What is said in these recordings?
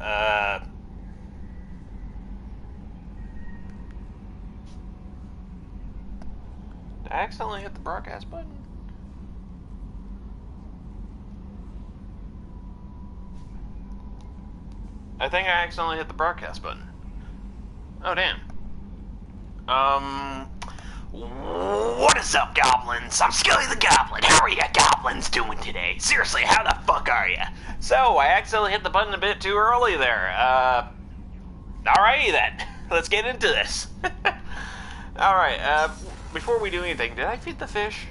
I accidentally hit the broadcast button? I think I accidentally hit the broadcast button. Oh, damn. What is up, goblins? I'm Skelly the Goblin. How are you goblins doing today? Seriously, how the fuck are you? So, I accidentally hit the button a bit too early there. Alrighty then. Let's get into this. Alright, before we do anything, did I feed the fish?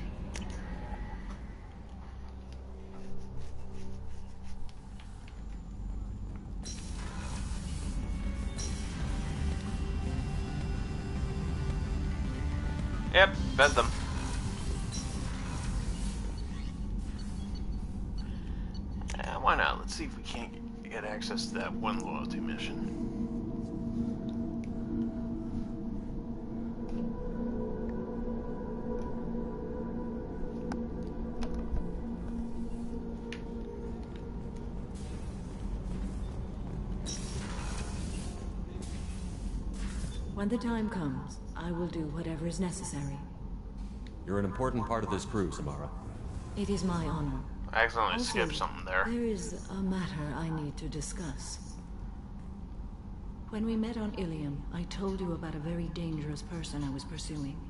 Yep, fed them. Why not? Let's see if we can't get access to that one loyalty mission. When the time comes, I will do whatever is necessary. You're an important part of this crew, Samara. It is my honor. I accidentally skipped something there. There is a matter I need to discuss. When we met on Ilium, I told you about a very dangerous person I was pursuing.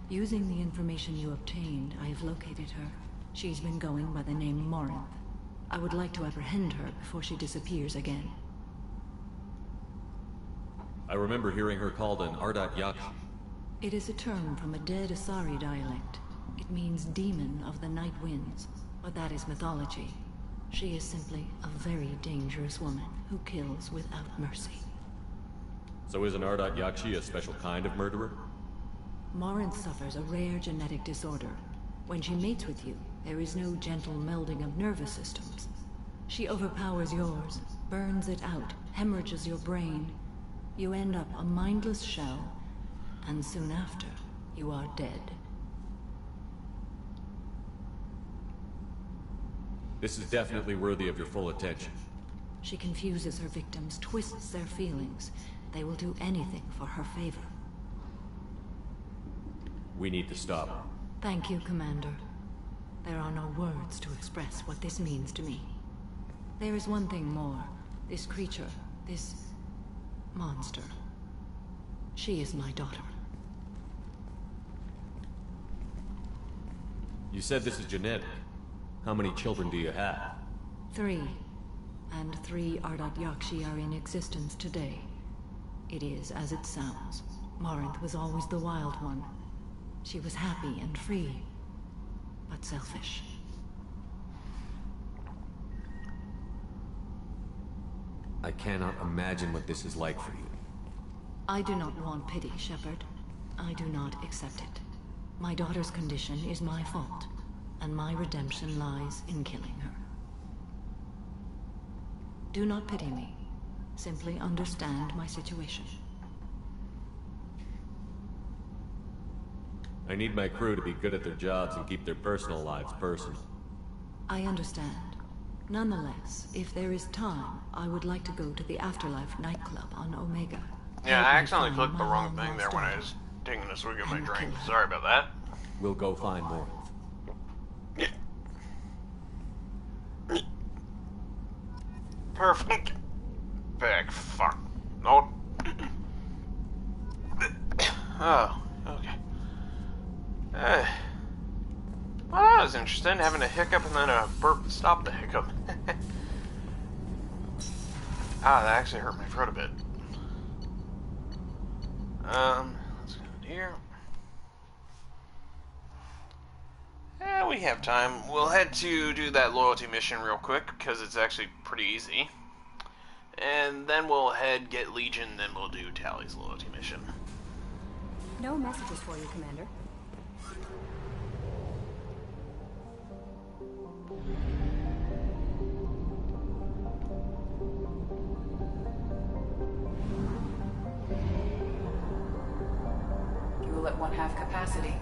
Using the information you obtained, I have located her. She's been going by the name Morinth. I would like to apprehend her before she disappears again. I remember hearing her called an Ardat Yakshi. It is a term from a dead Asari dialect. It means demon of the night winds, but that is mythology. She is simply a very dangerous woman who kills without mercy. So is an Ardat Yakshi a special kind of murderer? Morinth suffers a rare genetic disorder. When she mates with you, there is no gentle melding of nervous systems. She overpowers yours, burns it out, hemorrhages your brain. You end up a mindless shell, and soon after, you are dead. This is definitely worthy of your full attention. She confuses her victims, twists their feelings. They will do anything for her favor. We need to stop her. Thank you, Commander. There are no words to express what this means to me. There is one thing more. This creature, this monster. She is my daughter. You said this is genetic. How many children do you have? 3. And 3 Ardat Yakshi are in existence today. It is as it sounds. Morinth was always the wild one. She was happy and free, but selfish. I cannot imagine what this is like for you. I do not want pity, Shepard. I do not accept it. My daughter's condition is my fault, and my redemption lies in killing her. Do not pity me. Simply understand my situation. I need my crew to be good at their jobs and keep their personal lives personal. I understand. Nonetheless, if there is time, I would like to go to the Afterlife nightclub on Omega. Yeah, I accidentally clicked the wrong thing there when I was taking a swig of my drink. Sorry about that. We'll go find more. Yeah. Perfect. Back. Fuck. No. Oh, okay. Well, that was interesting, having a hiccup and then a burp to stop the hiccup. That actually hurt my throat a bit. Let's go in here. Yeah, we have time. We'll head to do that loyalty mission real quick, because it's actually pretty easy. And then we'll head get Legion, then we'll do Tally's loyalty mission. No messages for you, Commander. Fuel at 1/2 capacity.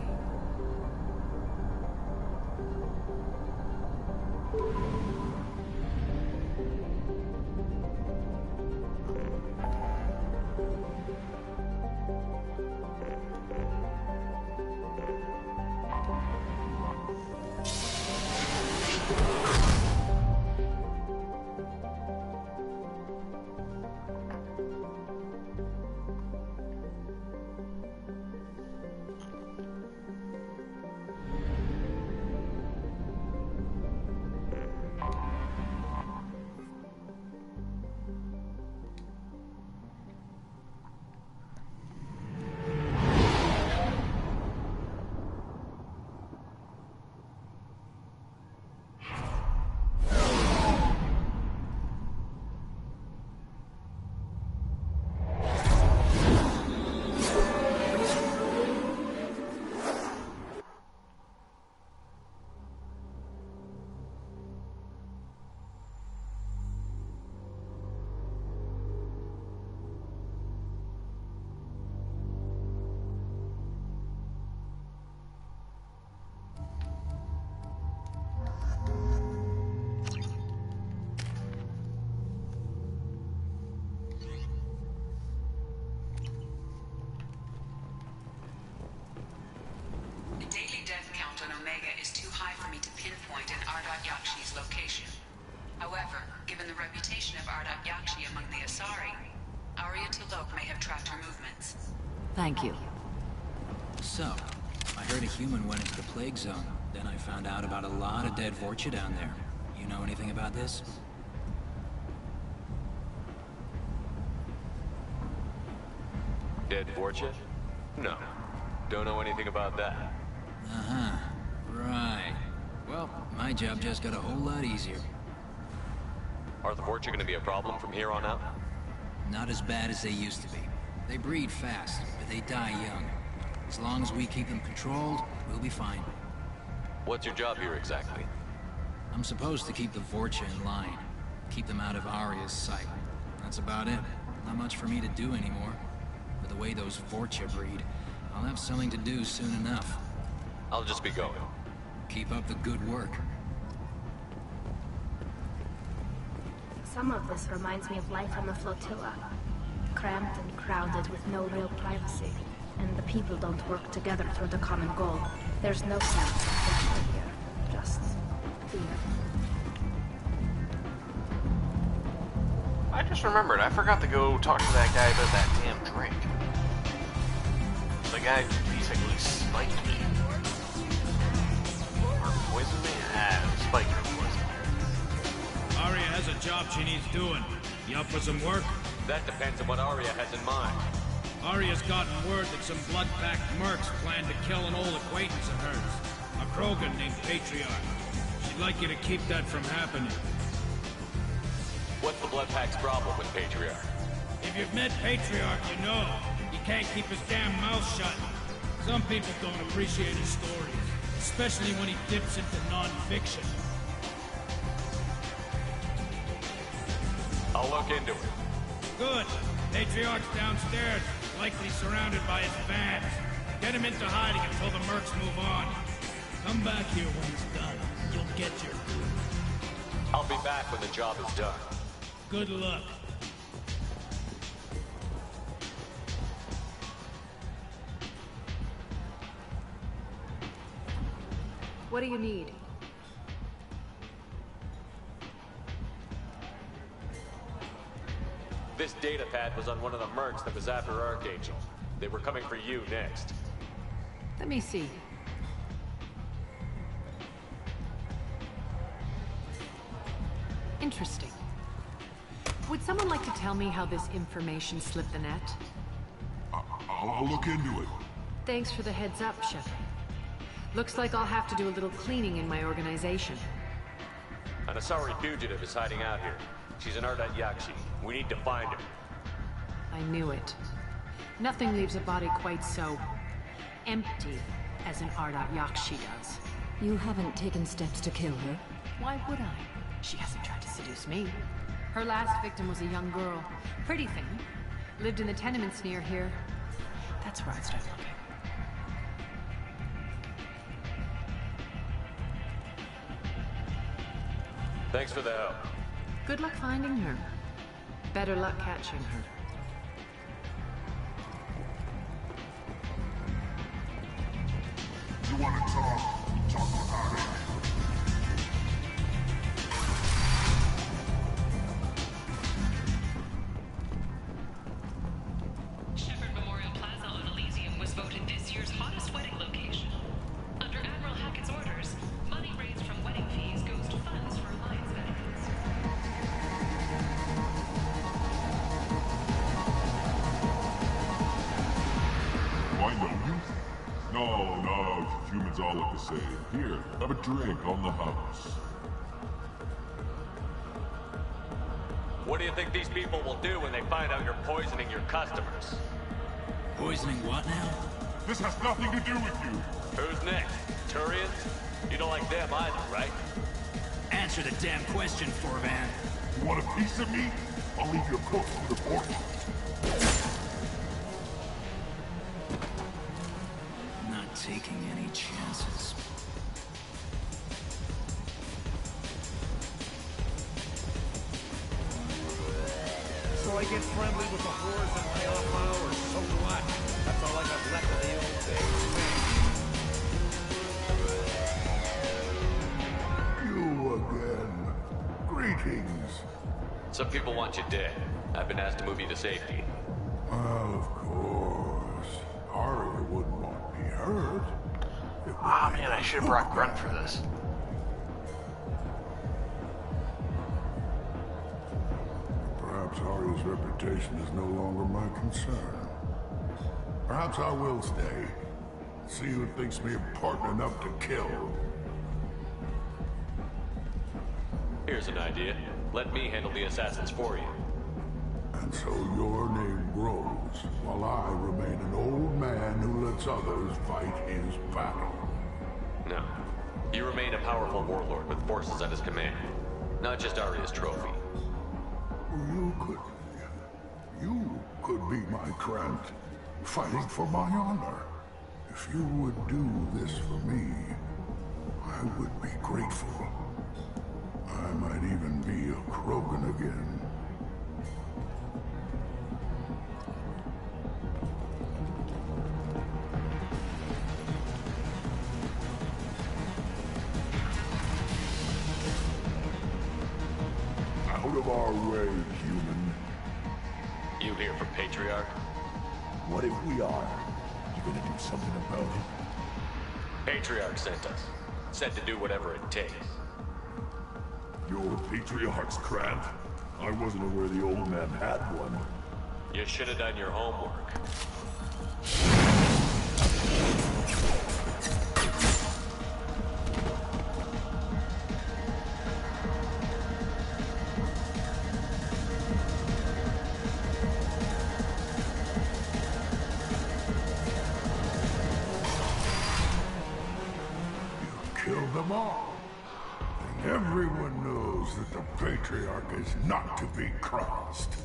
Yakshi's location. However, given the reputation of Ardat Yakshi among the Asari, Arya T'Loak may have tracked her movements. Thank you. So, I heard a human went into the plague zone. Then I found out about a lot of dead Vorcha down there. You know anything about this? Dead Vorcha? No. Don't know anything about that. Uh-huh. Right. Well, my job just got a whole lot easier. Are the Vorcha gonna be a problem from here on out? Not as bad as they used to be. They breed fast, but they die young. As long as we keep them controlled, we'll be fine. What's your job here exactly? I'm supposed to keep the Vorcha in line. Keep them out of Arya's sight. That's about it. Not much for me to do anymore. But the way those Vorcha breed, I'll have something to do soon enough. I'll just be going. Keep up the good work. Some of this reminds me of life on the flotilla. Cramped and crowded with no real privacy. And the people don't work together for the common goal. There's no sense of danger here. Just fear. I just remembered, I forgot to go talk to that guy about that damn drink. The guy who basically spiked me. Or poisoned me? Spiked or poisoned me. Arya has a job she needs doing. You up for some work? That depends on what Arya has in mind. Arya's gotten word that some blood-packed mercs plan to kill an old acquaintance of hers. A Krogan named Patriarch. She'd like you to keep that from happening. What's the Blood Pack's problem with Patriarch? If you've met Patriarch, you know. He can't keep his damn mouth shut. Some people don't appreciate his stories. Especially when he dips into non-fiction. I'll look into it. Good. Patriarch's downstairs, likely surrounded by his fans. Get him into hiding until the mercs move on. Come back here when it's done. You'll get your due. I'll be back when the job is done. Good luck. What do you need? This data pad was on one of the mercs that was after Archangel. They were coming for you next. Let me see. Interesting. Would someone like to tell me how this information slipped the net? I'll look into it. Thanks for the heads up, Shepard. Looks like I'll have to do a little cleaning in my organization. An Asari fugitive is hiding out here. She's an Ardat Yakshi. We need to find her. I knew it. Nothing leaves a body quite so empty as an Ardat Yakshi does. You haven't taken steps to kill her? Why would I? She hasn't tried to seduce me. Her last victim was a young girl. Pretty thing. Lived in the tenements near here. That's where I'd start looking. Thanks for the help. Good luck finding her. Better luck catching her. You want to talk? Talk about it. Shepherd Memorial Plaza on Elysium was voted this year's hottest wedding location. Under Admiral Hackett's orders, money raised from wedding fees goes to funds for Alliance benefits. Do I know you? No, humans all look the same. Here, have a drink on the house. What do you think these people will do when they find out you're poisoning your customers? Poisoning what now? This has nothing to do with you. Who's next? Turians? You don't like them either, right? Answer the damn question, Forvan. You want a piece of me? I'll leave your cook to the porch. Not taking any chances. So I get friendly with the whores and lay off hours. So what? That's all I got left of the old days. You Greetings. Some people want you dead. I've been asked to move you to safety. Well, of course. Arya wouldn't want me hurt. Ah, man, I should have brought Grunt for this. Perhaps Arya's reputation is no longer my concern. Perhaps I will stay. See who thinks me important enough to kill. Here's an idea. Let me handle the assassins for you. And so your name grows, while I remain an old man who lets others fight his battle. No. You remain a powerful warlord with forces at his command. Not just Arya's trophy. You could be my Krant, fighting for my honor. If you would do this for me, I would be grateful. I might even be a Krogan again. Out of our way, human. You here for Patriarch? What if we are? You gonna do something about it? Patriarch sent us. Said to do whatever it takes. You're Patriarch's Krant. I wasn't aware the old man had one. You should have done your homework. Killed them all. And everyone knows that the Patriarch is not to be crossed.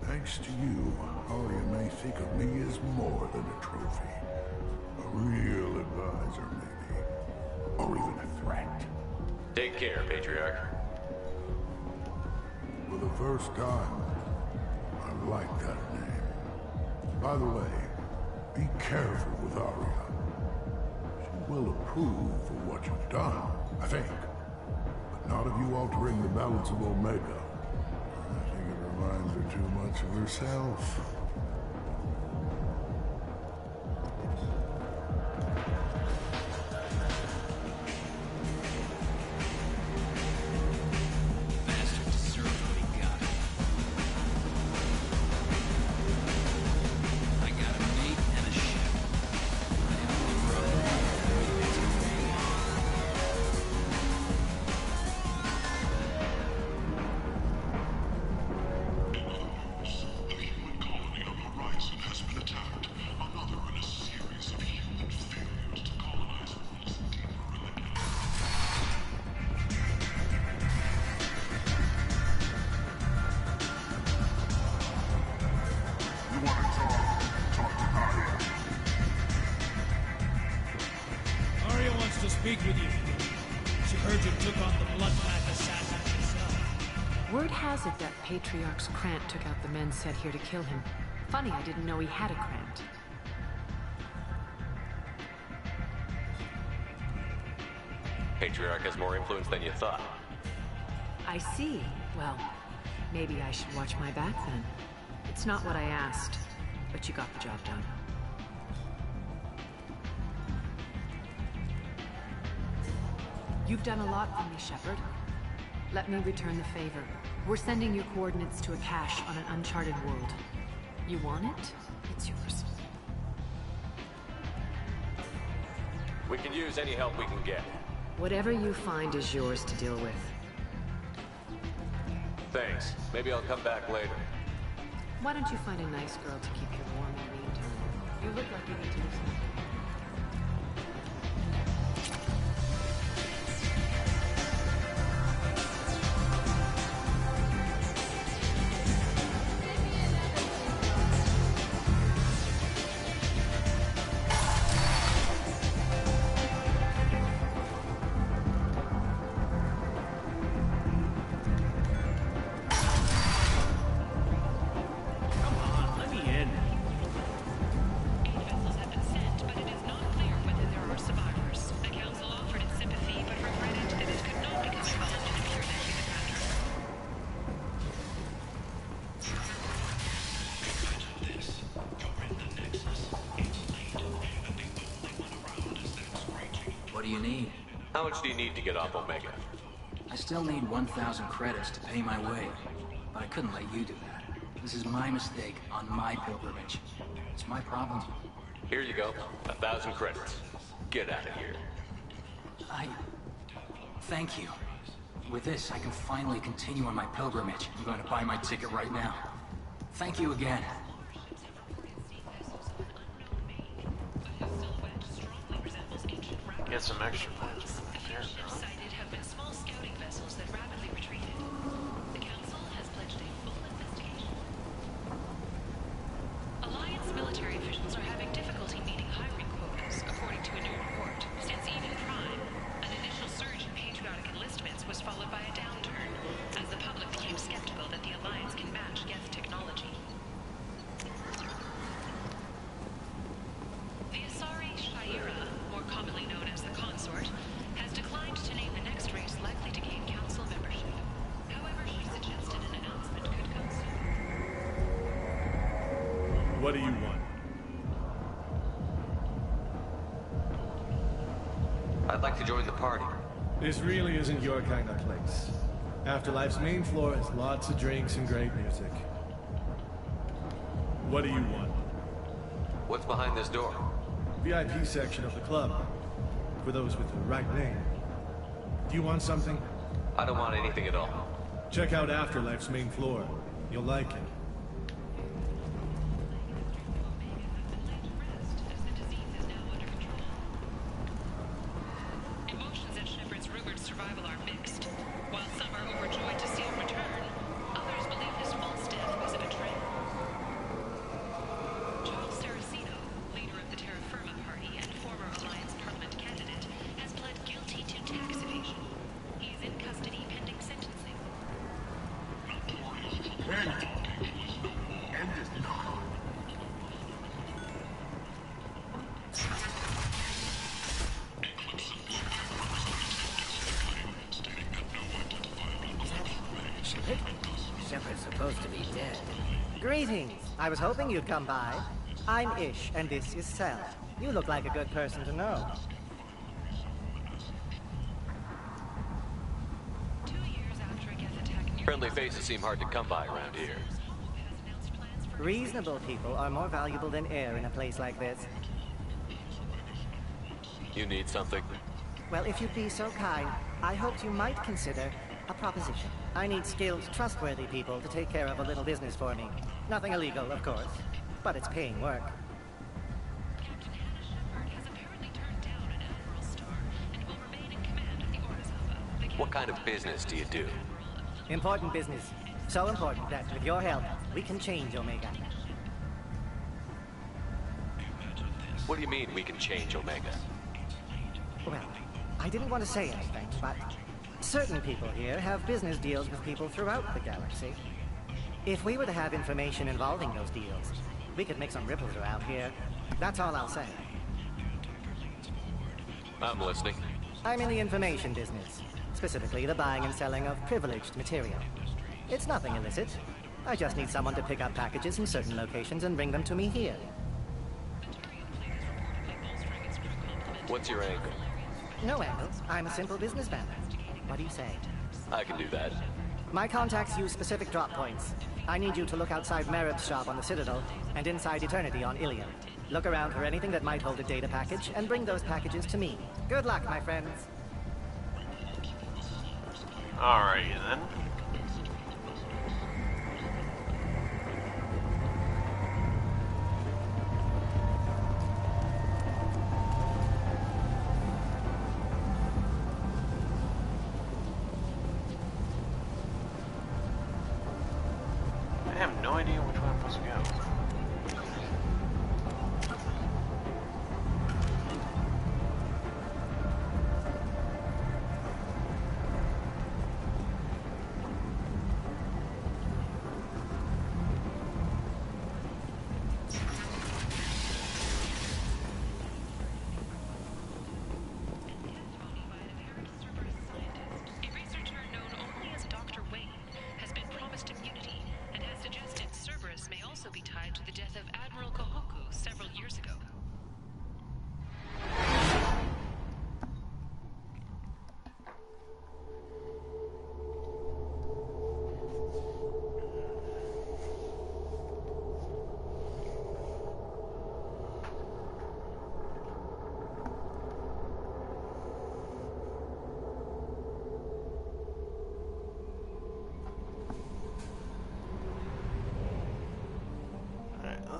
Thanks to you, Arya may think of me as more than a trophy. A real advisor, maybe. Or even a threat. Take care, Patriarch. For the first time, I like that name. By the way, be careful with Arya. She will approve of what you've done, I think. But not of you altering the balance of Omega. I think it reminds her too much of herself. Bastard deserved what he got. I got a mate and a ship. I have one brother. It's me. A human colony on the horizon has been attacked. Another in a series of human failures to colonize worlds deeper in the galaxy. You want to talk? Talk to Arya. Arya wants to speak with you. She heard you took on the Bloodpath assassin yourself. Word has it that Patriarch's Krant took out the men sent here to kill him. Funny, I didn't know he had a Krant. Patriarch has more influence than you thought. I see. Well, maybe I should watch my back then. It's not what I asked, but you got the job done. You've done a lot for me, Shepard. Let me return the favor. We're sending you coordinates to a cache on an uncharted world. You want it? It's yours. We can use any help we can get. Whatever you find is yours to deal with. Thanks. Maybe I'll come back later. Why don't you find a nice girl to keep you warm in the meantime? You look like you need to do something. Come on, let me in. 8 vessels have been sent, need. How much do you need to get off Omega? I still need 1,000 credits to pay my way, but I couldn't let you do that. This is my mistake on my pilgrimage. It's my problem. Here you go. 1,000 credits. Get out of here. Thank you. With this, I can finally continue on my pilgrimage. I'm going to buy my ticket right now. Thank you again. Get some extra points. Sighted have been small scouting vessels that rapidly retreated. The Council has pledged a full investigation. Alliance military officials are having difficulty meeting hiring quotas, according to a new report. Since Eden Prime, an initial surge in patriotic enlistments was followed by a downturn, as the public became skeptical that the Alliance can match Geth technology. The Asari Shaira, more commonly known as the Consort, has declined to name the next race likely to gain Council membership. However, she suggested an announcement could come soon. What do you want? I'd like to join the party. This really isn't your kind of place. Afterlife's main floor has lots of drinks and great music. What do you want? What's behind this door? VIP section of the club. For those with the right name. Do you want something? I don't want anything at all. Check out Afterlife's main floor. You'll like it. Emotions at Shepard's rumored survival are mixed. While some are overjoyed to see him return, others believe his false death was a betrayal. Charles Saraceno, leader of the Terra Firma Party and former Alliance Parliament candidate, has pled guilty to tax evasion. He is in custody pending sentencing. Shepard's supposed to be dead. Greetings. I was hoping you'd come by. I'm Ish, and this is Cell. You look like a good person to know. 2 years after a Geth attack near Friendly faces seem hard to come by around here. has announced plans for Reasonable people are more valuable than air in a place like this. You need something? Well, if you'd be so kind, I hoped you might consider a proposition. I need skilled, trustworthy people to take care of a little business for me. Nothing illegal, of course, but it's paying work. Captain Hannah Shepard has apparently turned down an Admiral star and will remain in command of the Orzhova. What kind of business do you do? Important business. So important that, with your help, we can change Omega. What do you mean we can change Omega? Well, I didn't want to say anything, but certain people here have business deals with people throughout the galaxy. If we were to have information involving those deals, we could make some ripples around here. That's all I'll say. I'm listening. I'm in the information business, specifically the buying and selling of privileged material. It's nothing illicit. I just need someone to pick up packages in certain locations and bring them to me here. What's your angle? No angle. I'm a simple businessman. What do you say? I can do that. My contacts use specific drop points. I need you to look outside Merib's shop on the Citadel and inside Eternity on Ilium. Look around for anything that might hold a data package and bring those packages to me. Good luck, my friends. Alrighty then. I have no idea which way I'm supposed to go. A researcher known only as Dr. Wayne has been promised immunity and has suggested Cerberus may also be tied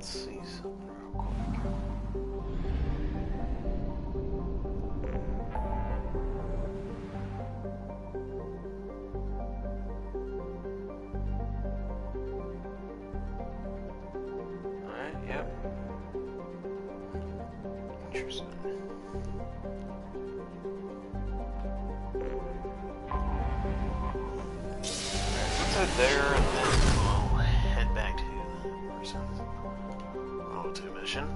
let's see something real quick. Alright, yep. Interesting. Let's head there and then we'll head back to the person's auto mission.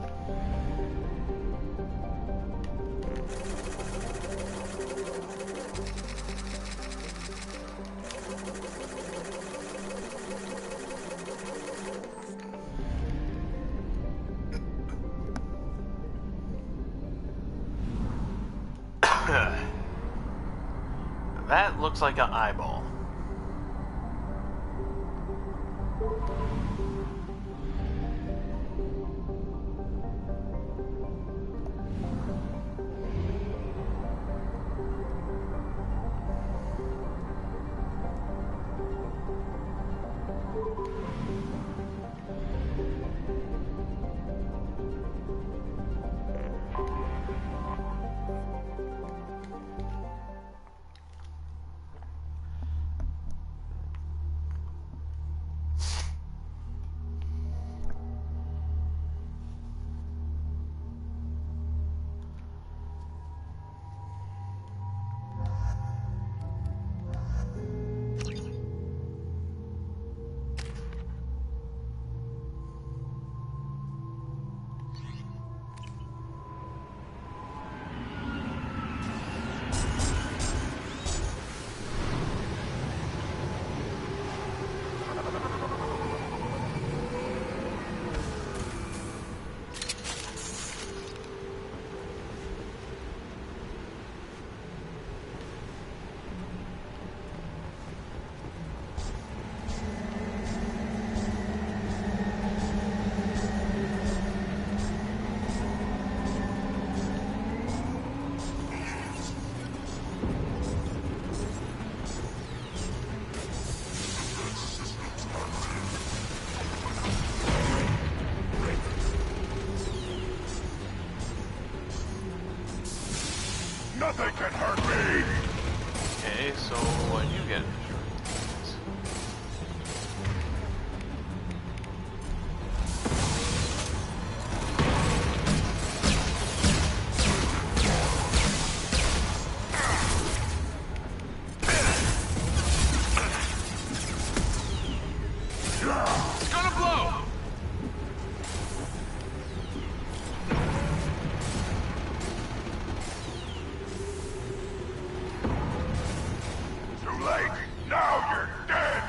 That looks like an eyeball. Nothing can hurt me! Okay, so what you get? It's gonna blow! Too late! Now you're dead!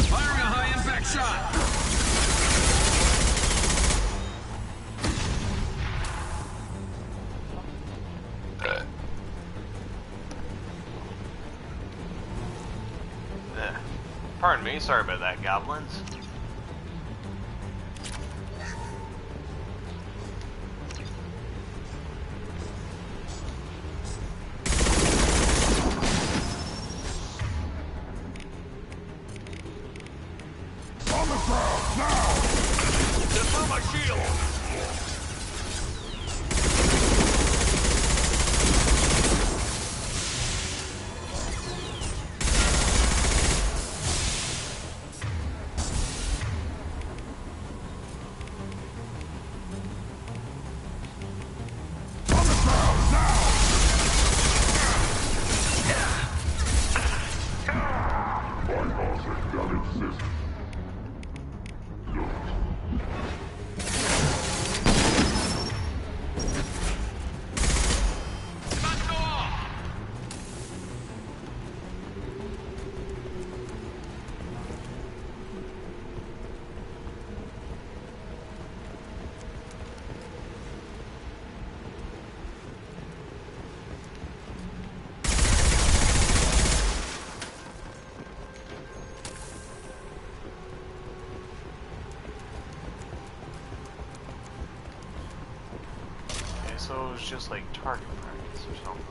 Firing a high-impact shot! Pardon me, sorry about that, goblins. On the ground, now! Disarm my shield! On the ground, now! Bypassing that exists. so it was just like target practice or something.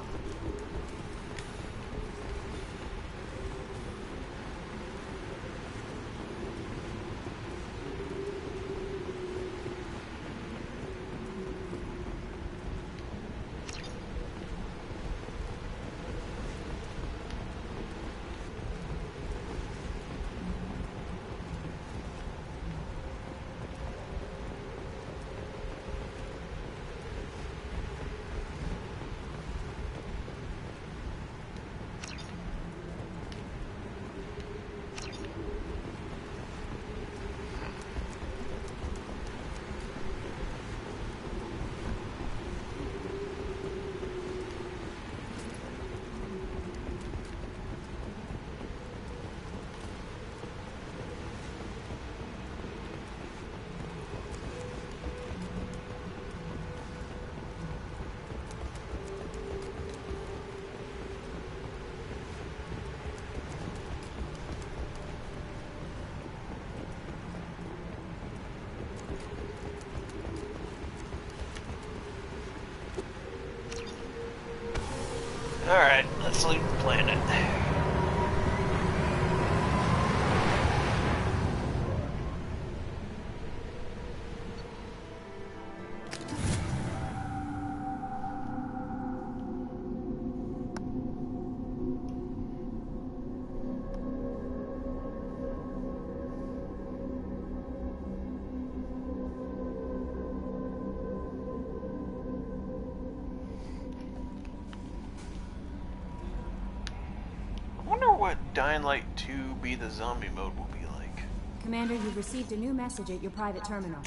Alright, let's leave the planet. Dying Light 2 be the zombie mode will be like. Commander, you've received a new message at your private terminal.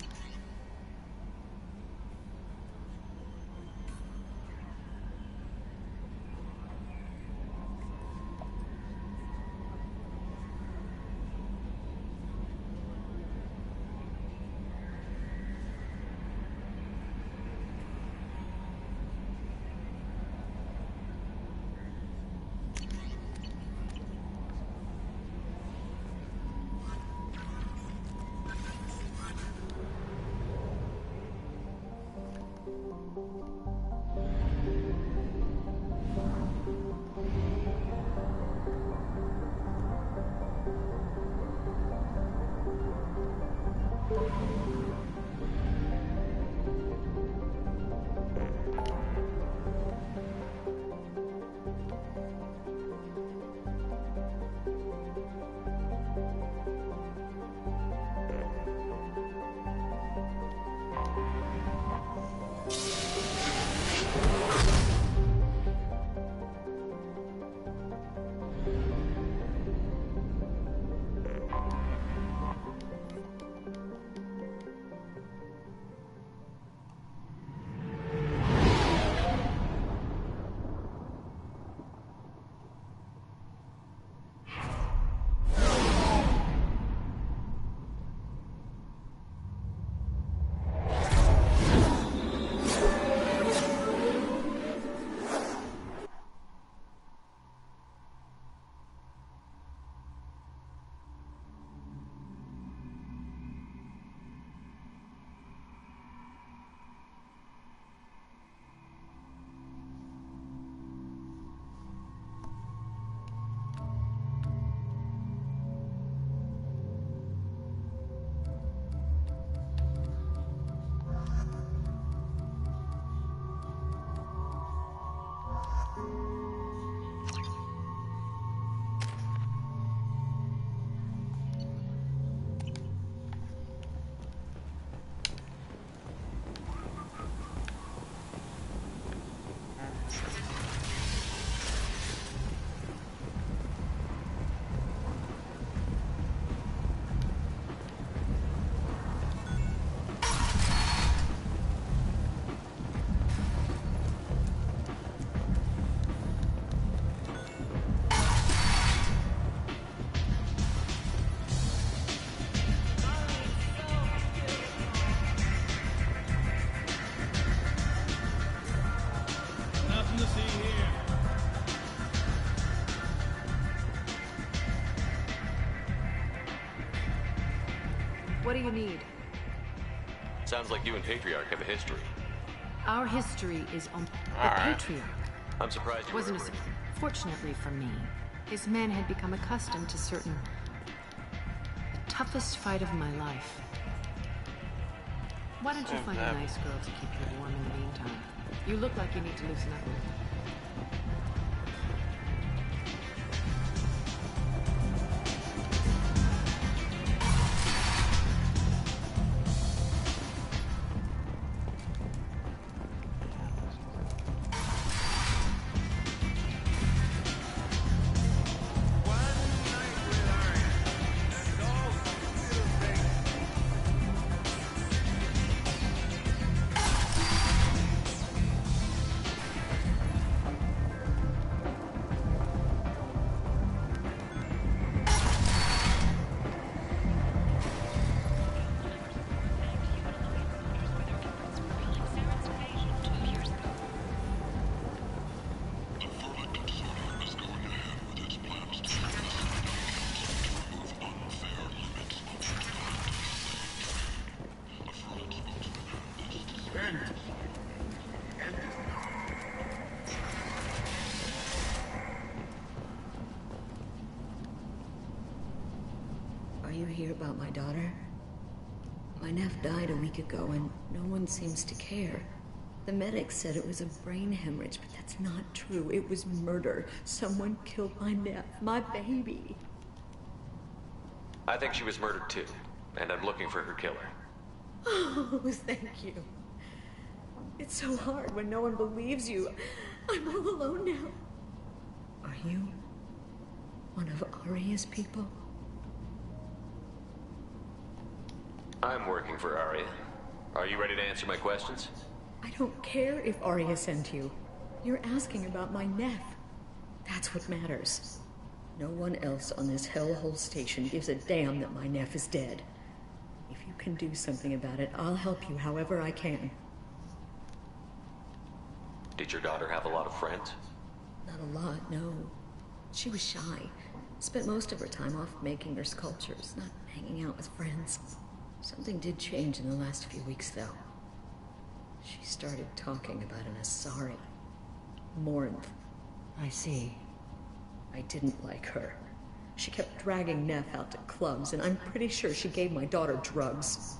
What do you need? Sounds like you and Patriarch have a history. Our history is on the Alright. Patriarch. I'm surprised you Wasn't were a Fortunately for me, his men had become accustomed to certain... the toughest fight of my life. Why don't you find a nice girl to keep you warm in the meantime? You look like you need to loosen up. Are you here about my daughter? My nephew died a week ago and no one seems to care. The medics said it was a brain hemorrhage, but that's not true. It was murder. Someone killed my nephew, my baby. I think she was murdered too, and I'm looking for her killer. Oh, thank you. It's so hard when no one believes you. I'm all alone now. Are you one of Aria's people? I'm working for Aria. Are you ready to answer my questions? I don't care if Aria sent you. You're asking about my nephew. That's what matters. No one else on this hellhole station gives a damn that my nephew is dead. If you can do something about it, I'll help you however I can. Did your daughter have a lot of friends? Not a lot, no. She was shy. Spent most of her time off making her sculptures, not hanging out with friends. Something did change in the last few weeks, though. She started talking about an Asari. Morinth. I see. I didn't like her. She kept dragging Neff out to clubs, and I'm pretty sure she gave my daughter drugs.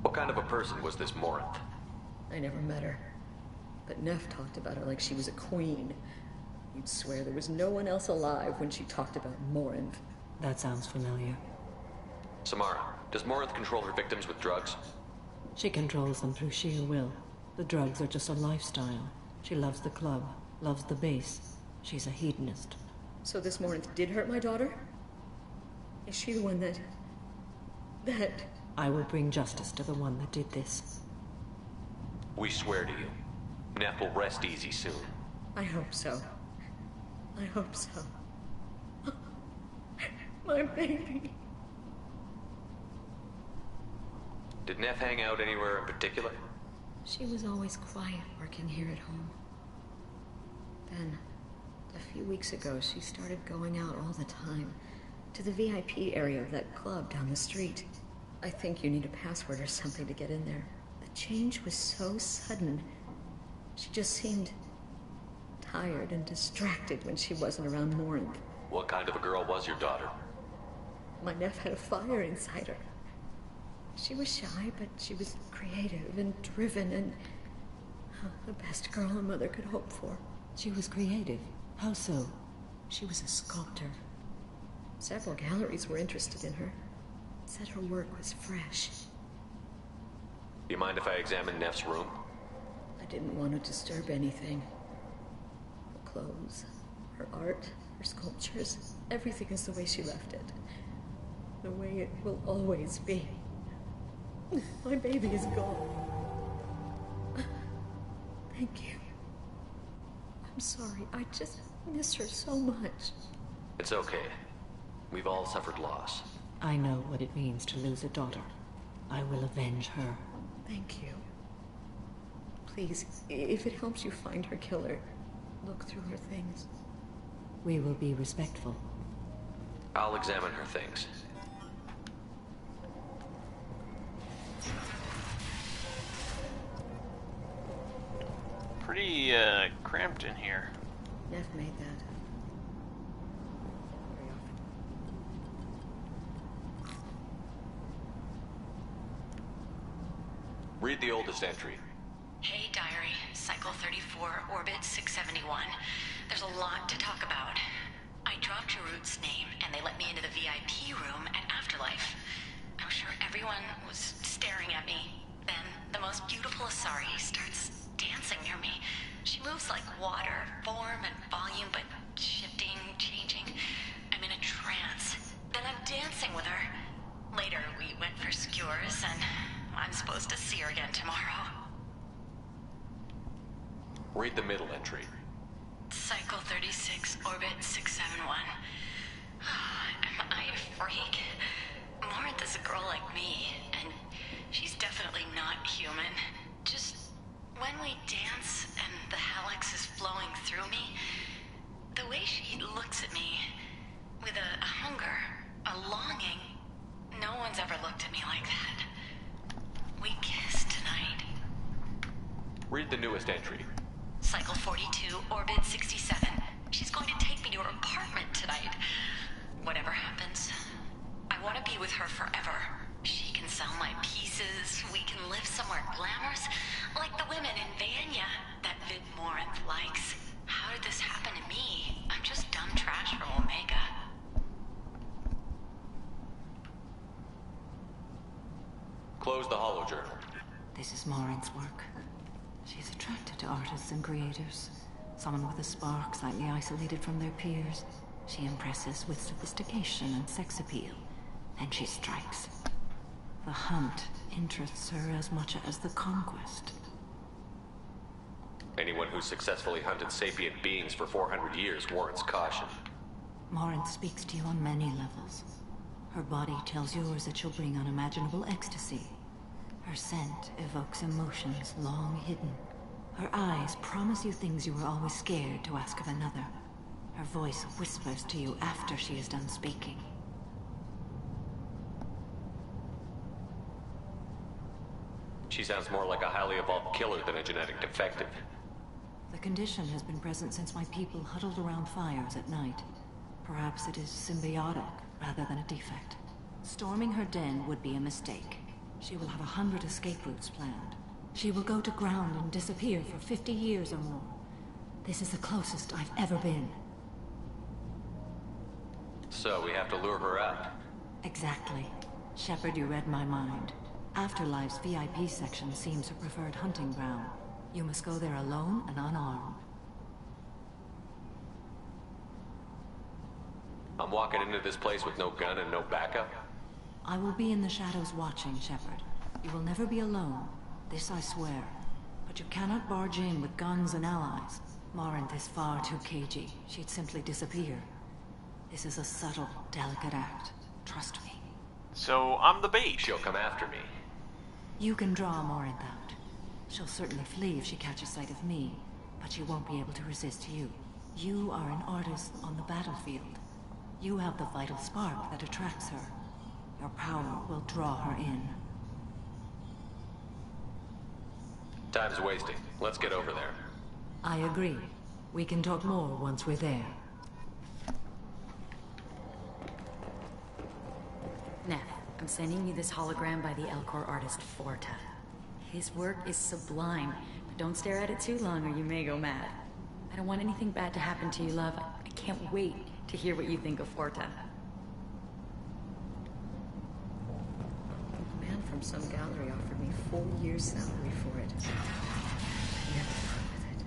What kind of a person was this Morinth? I never met her. But Neff talked about her like she was a queen. You'd swear there was no one else alive when she talked about Morinth. That sounds familiar. Samara, does Morinth control her victims with drugs? She controls them through sheer will. The drugs are just a lifestyle. She loves the club, loves the base. She's a hedonist. So this Morinth did hurt my daughter? Is she the one that... I will bring justice to the one that did this. We swear to you. Neff will rest easy soon. I hope so. I hope so. My baby. Did Neff hang out anywhere in particular? She was always quiet working here at home. Then, a few weeks ago, she started going out all the time. To the VIP area of that club down the street. I think you need a password or something to get in there. The change was so sudden. She just seemed tired and distracted when she wasn't around Morinth. What kind of a girl was your daughter? My nephew had a fire inside her. She was shy, but she was creative and driven and the best girl a mother could hope for. She was creative. How so? She was a sculptor. Several galleries were interested in her. Said her work was fresh. Do you mind if I examine Neff's room? I didn't want to disturb anything. Her clothes, her art, her sculptures, everything is the way she left it. The way it will always be. My baby is gone. Thank you. I'm sorry, I just miss her so much. It's okay. We've all suffered loss. I know what it means to lose a daughter. I will avenge her. Thank you. Please, if it helps you find her killer, look through her things. We will be respectful. I'll examine her things. pretty cramped in here. Neff made that. Read the oldest entry. Hey, Diary. Cycle 34, Orbit 671. There's a lot to talk about. I dropped Jarut's name, and they let me into the VIP room at Afterlife. I'm sure everyone was staring at me. Then, the most beautiful Asari starts dancing near me. She moves like water, form and volume, but shifting, changing. I'm in a trance. Then I'm dancing with her. Later, we went for skewers, and I'm supposed to see her again tomorrow. Read the middle entry. Cycle 36, Orbit 671. Am I a freak? Morinth is a girl like me, and she's definitely not human. Just when we dance and the Helix is flowing through me, the way she looks at me with a hunger, a longing, no one's ever looked at me like that. We kissed tonight. Read the newest entry. Cycle 42, Orbit 67. She's going to take me to her apartment tonight. Whatever happens, I want to be with her forever. She can sell my pieces, we can live somewhere glamorous, like the women in Vanya that Vid Morinth likes. How did this happen to me? I'm just dumb trash from Omega. Close the holojournal. This is Morinth's work. She's attracted to artists and creators. Someone with a spark, slightly isolated from their peers. She impresses with sophistication and sex appeal. Then she strikes. The hunt interests her as much as the conquest. Anyone who successfully hunted sapient beings for 400 years warrants caution. Morinth speaks to you on many levels. Her body tells yours that she'll bring unimaginable ecstasy. Her scent evokes emotions long hidden. Her eyes promise you things you were always scared to ask of another. Her voice whispers to you after she is done speaking. She sounds more like a highly evolved killer than a genetic defective. The condition has been present since my people huddled around fires at night. Perhaps it is symbiotic rather than a defect. Storming her den would be a mistake. She will have 100 escape routes planned. She will go to ground and disappear for 50 years or more. This is the closest I've ever been. So we have to lure her out. Exactly. Shepard, you read my mind. Afterlife's VIP section seems her preferred hunting ground. You must go there alone and unarmed. I'm walking into this place with no gun and no backup? I will be in the shadows watching, Shepard. You will never be alone. This I swear. But you cannot barge in with guns and allies. Morinth is far too cagey. She'd simply disappear. This is a subtle, delicate act. Trust me. So, I'm the bait. She'll come after me. You can draw Morinth out. She'll certainly flee if she catches sight of me, but she won't be able to resist you. You are an artist on the battlefield. You have the vital spark that attracts her. Your power will draw her in. Time's wasting. Let's get over there. I agree. We can talk more once we're there. Neff, I'm sending you this hologram by the Elcor artist Forta. His work is sublime, but don't stare at it too long or you may go mad. I don't want anything bad to happen to you, love. I can't wait to hear what you think of Forta. A man from some gallery offered me 4 years' salary for it. Never part with it.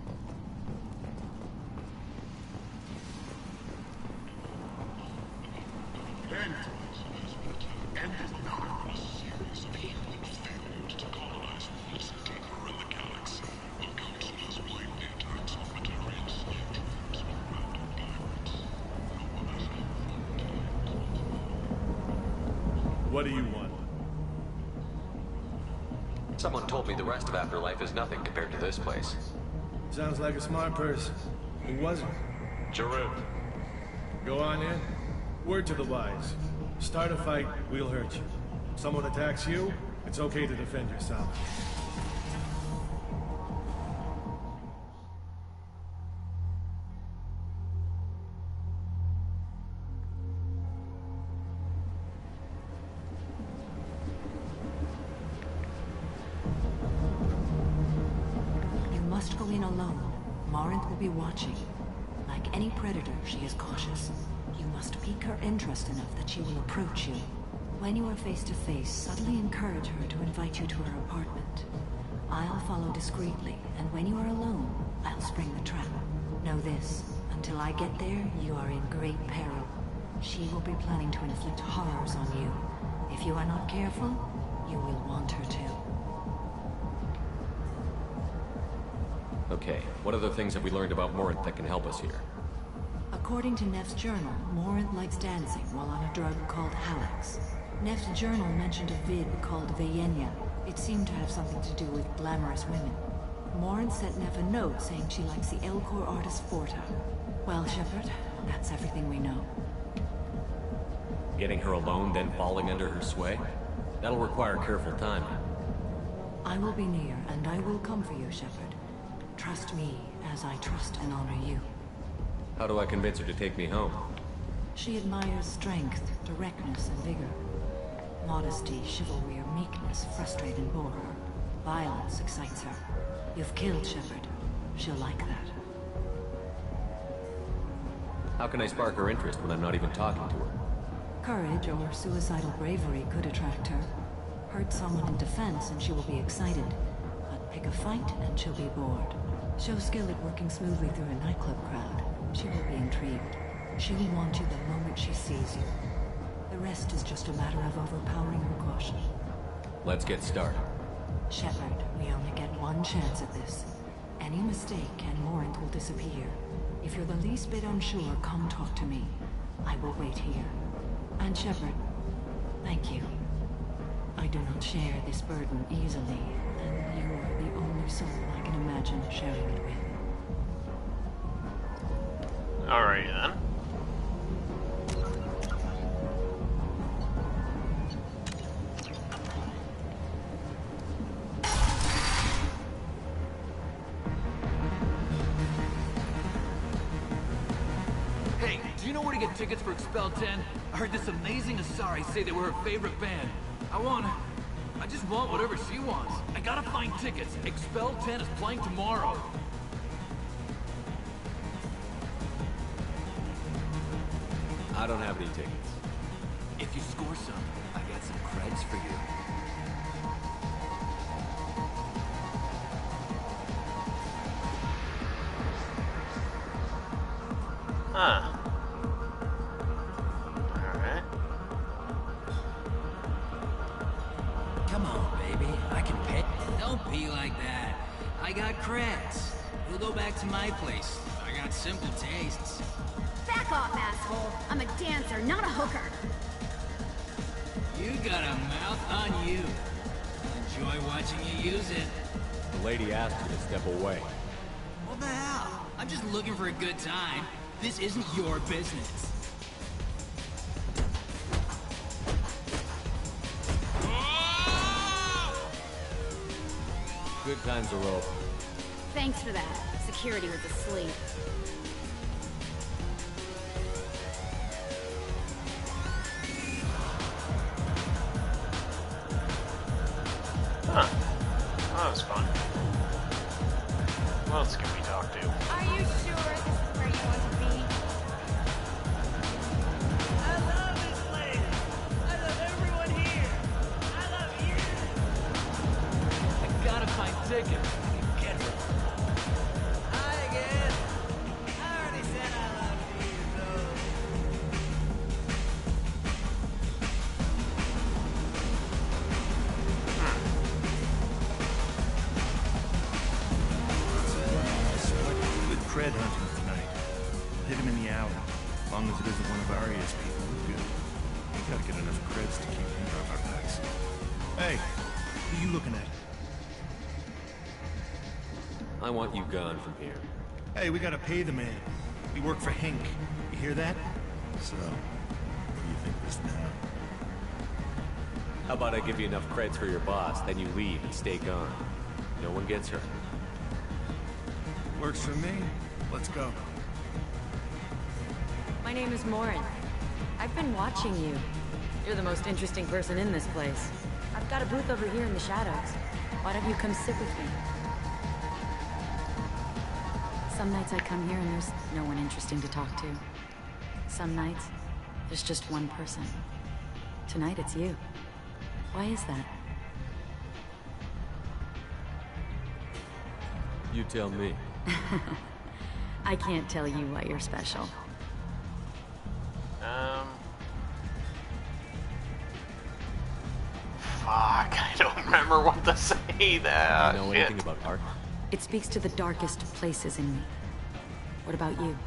What do you want? Someone told me the rest of Afterlife is nothing compared to this place. Sounds like a smart person. Who was it? Jarut. Go on in. Word to the wise. Start a fight, we'll hurt you. Someone attacks you, it's okay to defend yourself. in alone. Morinth will be watching. Like any predator, she is cautious. You must pique her interest enough that she will approach you. When you are face to face, subtly encourage her to invite you to her apartment. I'll follow discreetly, and when you are alone, I'll spring the trap. Know this, until I get there, you are in great peril. She will be planning to inflict horrors on you. If you are not careful, you will want her to. Okay, what other things have we learned about Morinth that can help us here? According to Neff's journal, Morinth likes dancing while on a drug called Halax. Neff's journal mentioned a vid called Vayenya. It seemed to have something to do with glamorous women. Morinth sent Neff a note saying she likes the Elcor artist Forta. Well, Shepard, that's everything we know. Getting her alone, then falling under her sway? That'll require careful timing. I will be near, and I will come for you, Shepard. Trust me, as I trust and honor you. How do I convince her to take me home? She admires strength, directness, and vigor. Modesty, chivalry, or meekness frustrate and bore her. Violence excites her. You've killed Shepard. She'll like that. How can I spark her interest when I'm not even talking to her? Courage or suicidal bravery could attract her. Hurt someone in defense and she will be excited. But pick a fight and she'll be bored. Show skill at working smoothly through a nightclub crowd. She will be intrigued. She will want you the moment she sees you. The rest is just a matter of overpowering her caution. Let's get started. Shepard, we only get one chance at this. Any mistake and Morinth will disappear. If you're the least bit unsure, come talk to me. I will wait here. And Shepard, thank you. I do not share this burden easily, and you are the only soul I can imagine sharing it with. Alrighty then. Hey, do you know where to get tickets for Expel 10? I heard this amazing Asari say they were her favorite band. I just want whatever she wants. I gotta find tickets. Expel 10 is playing tomorrow. I don't have any tickets. If you score some, I got some creds for you. Huh. Alright. Come on, baby. I can pay. Don't be like that. I got creds. We'll go back to my place. I got simple tastes. Back off, asshole. I'm a dancer, not a hooker. You got a mouth on you. Enjoy watching you use it. The lady asked you to step away. What the hell? I'm just looking for a good time. This isn't your business. Good times are over. Thanks for that. Security was asleep. Huh. Well, that was fun. What else can we talk to? Are you sure this is where you want to be? I love this place. I love everyone here. I love you. I gotta find tickets. I can get them. Hi again. I already said I love you, though. Good cred hunting tonight. We'll hit him in the alley. As long as it isn't one of Aria's people, we're good. We gotta get enough creds to keep him off our backs. Hey, what are you looking at? I want you gone from here. Hey, we gotta pay the man. We work for Hink. You hear that? So, what do you think of this now? How about I give you enough creds for your boss, then you leave and stay gone. No one gets hurt. Works for me. Let's go. My name is Morinth. I've been watching you. You're the most interesting person in this place. I've got a booth over here in the shadows. Why don't you come sit with me? Some nights I come here and there's no one interesting to talk to. Some nights, there's just one person. Tonight it's you. Why is that? You tell me. I can't tell you why you're special. Fuck, I don't remember what to say there. You know anything about art? It speaks to the darkest places in me. What about you?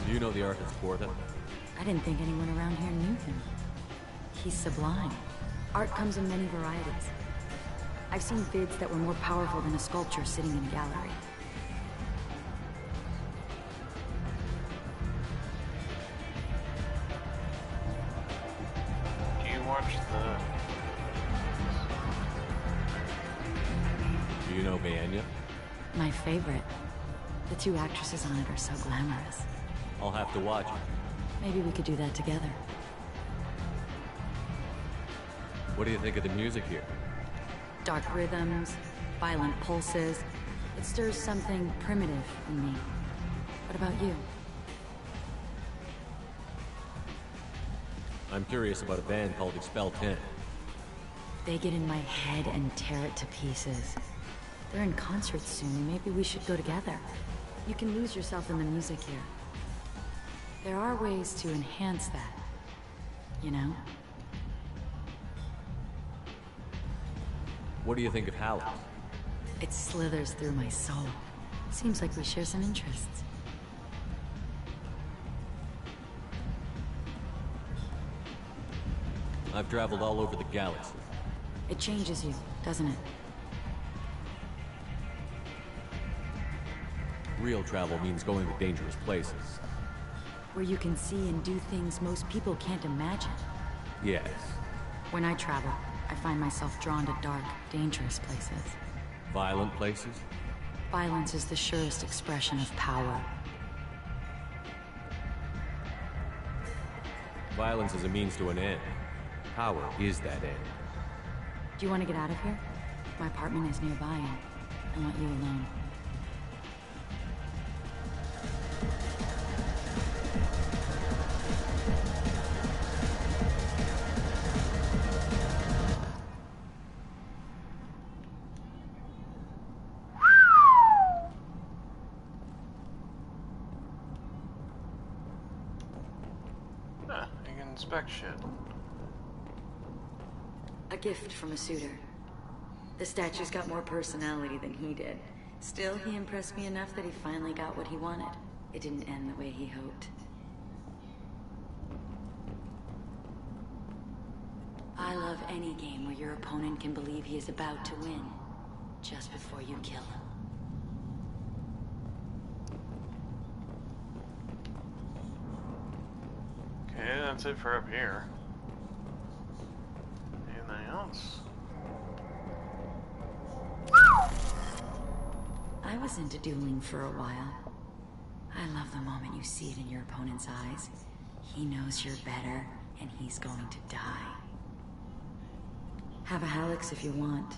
Do you know the artist Porta? I didn't think anyone around here knew him. He's sublime. Art comes in many varieties. I've seen vids that were more powerful than a sculpture sitting in a gallery. Do you watch Do you know Vanya? My favorite. The two actresses on it are so glamorous. I'll have to watch it. Maybe we could do that together. What do you think of the music here? Dark rhythms, violent pulses. It stirs something primitive in me. What about you? I'm curious about a band called Expel 10. They get in my head and tear it to pieces. They're in concert soon. Maybe we should go together. You can lose yourself in the music here. There are ways to enhance that, you know? What do you think of Howlin'? It slithers through my soul. Seems like we share some interests. I've traveled all over the galaxy. It changes you, doesn't it? Real travel means going to dangerous places. Where you can see and do things most people can't imagine. Yes. When I travel, I find myself drawn to dark, dangerous places. Violent places? Violence is the surest expression of power. Violence is a means to an end. Power is that end. Do you want to get out of here? My apartment is nearby and I want you alone. You can inspect shit. A gift from a suitor. The statue's got more personality than he did. Still, he impressed me enough that he finally got what he wanted. It didn't end the way he hoped. I love any game where your opponent can believe he is about to win, just before you kill him. Okay, that's it for up here. Anything else? I was into dueling for a while. I love the moment you see it in your opponent's eyes. He knows you're better, and he's going to die. Have a Hallex if you want,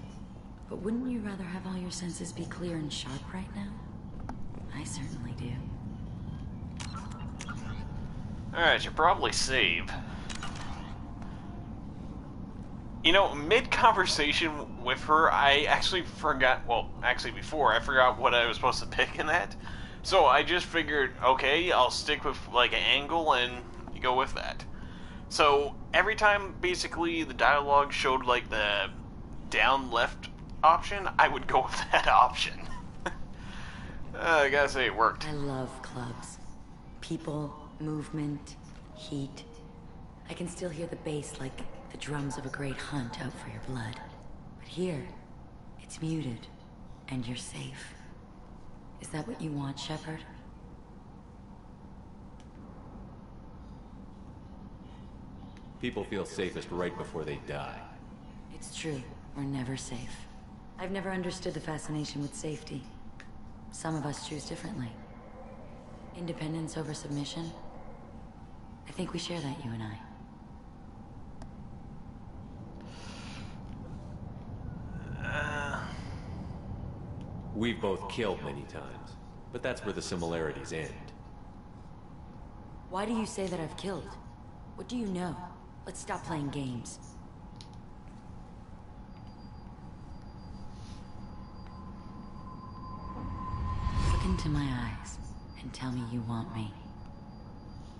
but wouldn't you rather have all your senses be clear and sharp right now? I certainly do. Alright, should probably save. You know, mid-conversation with her, I actually forgot, well, actually before, I forgot what I was supposed to pick in that. So I just figured, okay, I'll stick with, like, an angle and go with that. So, every time, basically, the dialogue showed, like, the down-left option, I would go with that option. I gotta say, it worked. I love clubs. People, movement, heat. I can still hear the bass like the drums of a great hunt out for your blood. But here, it's muted, and you're safe. Is that what you want, Shepard? People feel safest right before they die. It's true. We're never safe. I've never understood the fascination with safety. Some of us choose differently. Independence over submission? I think we share that, you and I. We've both killed many times, but that's where the similarities end. Why do you say that I've killed? What do you know? Let's stop playing games. Look into my eyes and tell me you want me.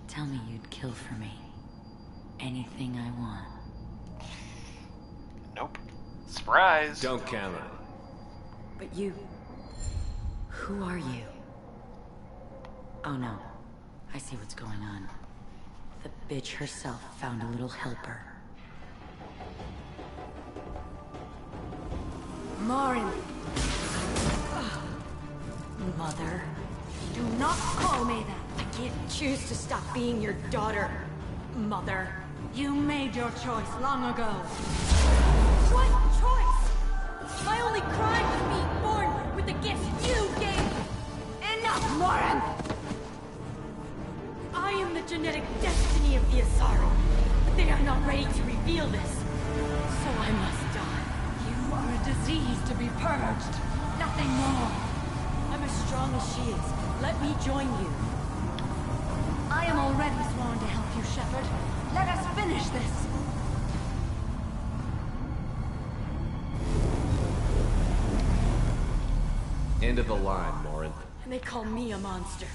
Tell me you'd kill for me. Anything I want. Nope. Surprise! Don't count on it. But you... Who are you? Oh no. I see what's going on. The bitch herself found a little helper. Morin! Mother. Do not call me that! I can't choose to stop being your daughter, Mother. You made your choice long ago. What choice? My only crime was being born with the gifts you gave me. Enough, Morin! I am the genetic destiny of the Asari, but they are not ready to reveal this. So I must die. You are a disease to be purged. Nothing more. I'm as strong as she is. Let me join you. I am already sworn to help you, Shepard. Let us finish this. End of the line, Morin. And they call me a monster.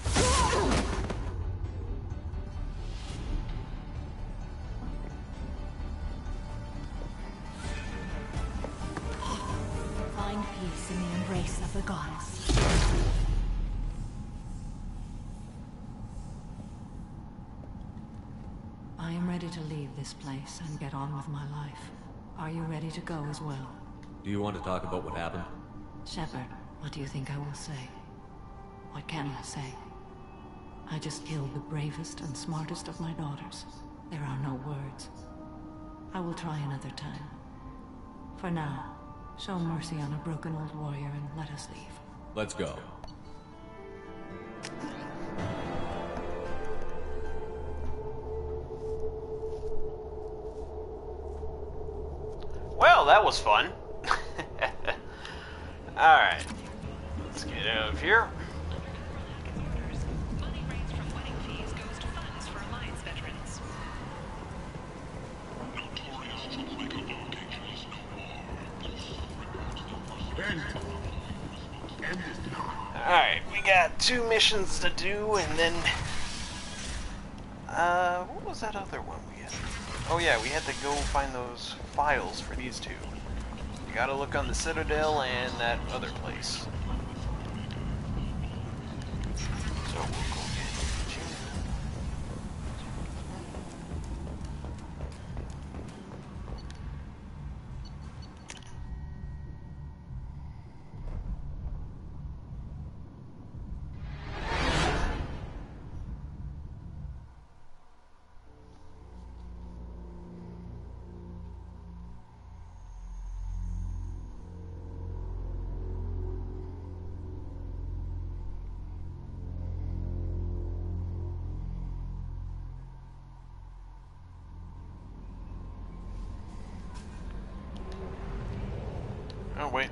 Find peace in the embrace of the goddess. I am ready to leave this place and get on with my life. Are you ready to go as well? Do you want to talk about what happened? Shepard, what do you think I will say? What can I say? I just killed the bravest and smartest of my daughters. There are no words. I will try another time. For now, show mercy on a broken old warrior and let us leave. Let's go. Well, that was fun. Alright. Let's get out of here. Money raised from wedding fees goes to funds for Alliance veterans. Alright, we got 2 missions to do, and then... what was that other one we had? Oh yeah, we had to go find those files for these 2. We gotta look on the Citadel and that other place. So we'll go get you. Oh, wait.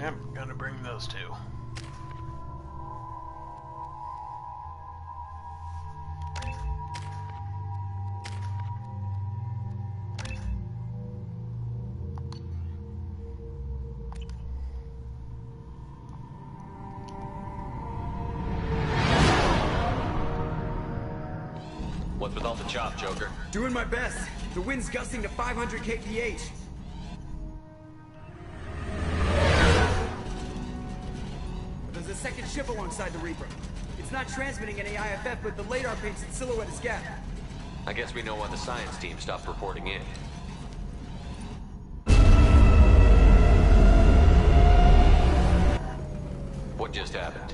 Yep, gonna bring those two. What's with all the chop, Joker? Doing my best. The wind's gusting to 500 kph. There's a second ship alongside the Reaper. It's not transmitting any IFF, but the radar paints its silhouette as Gap. I guess we know why the science team stopped reporting in. What just happened?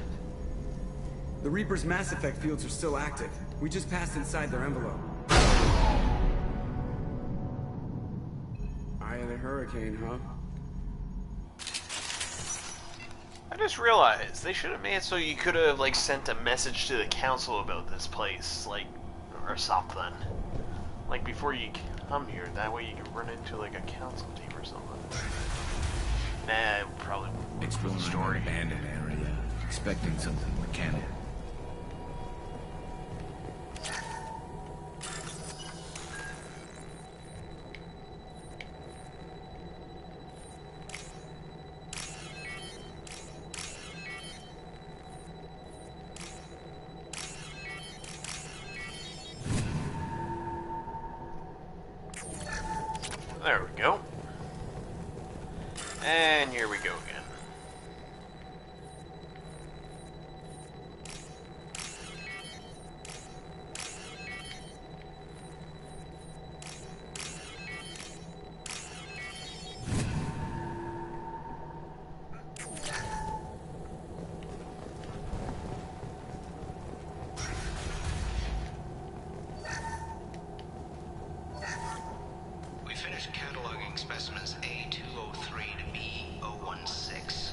The Reaper's Mass Effect fields are still active. We just passed inside their envelope. Eye of the Hurricane, huh? I just realized they should have made it so you could have like sent a message to the council about this place, like, or something. Like before you come here, that way you can run into like a council team or something. Nah, probably exploring the story. Abandoned area, expecting something mechanical. There we go. And here we go again. We finished cataloging specimens A203 to B016.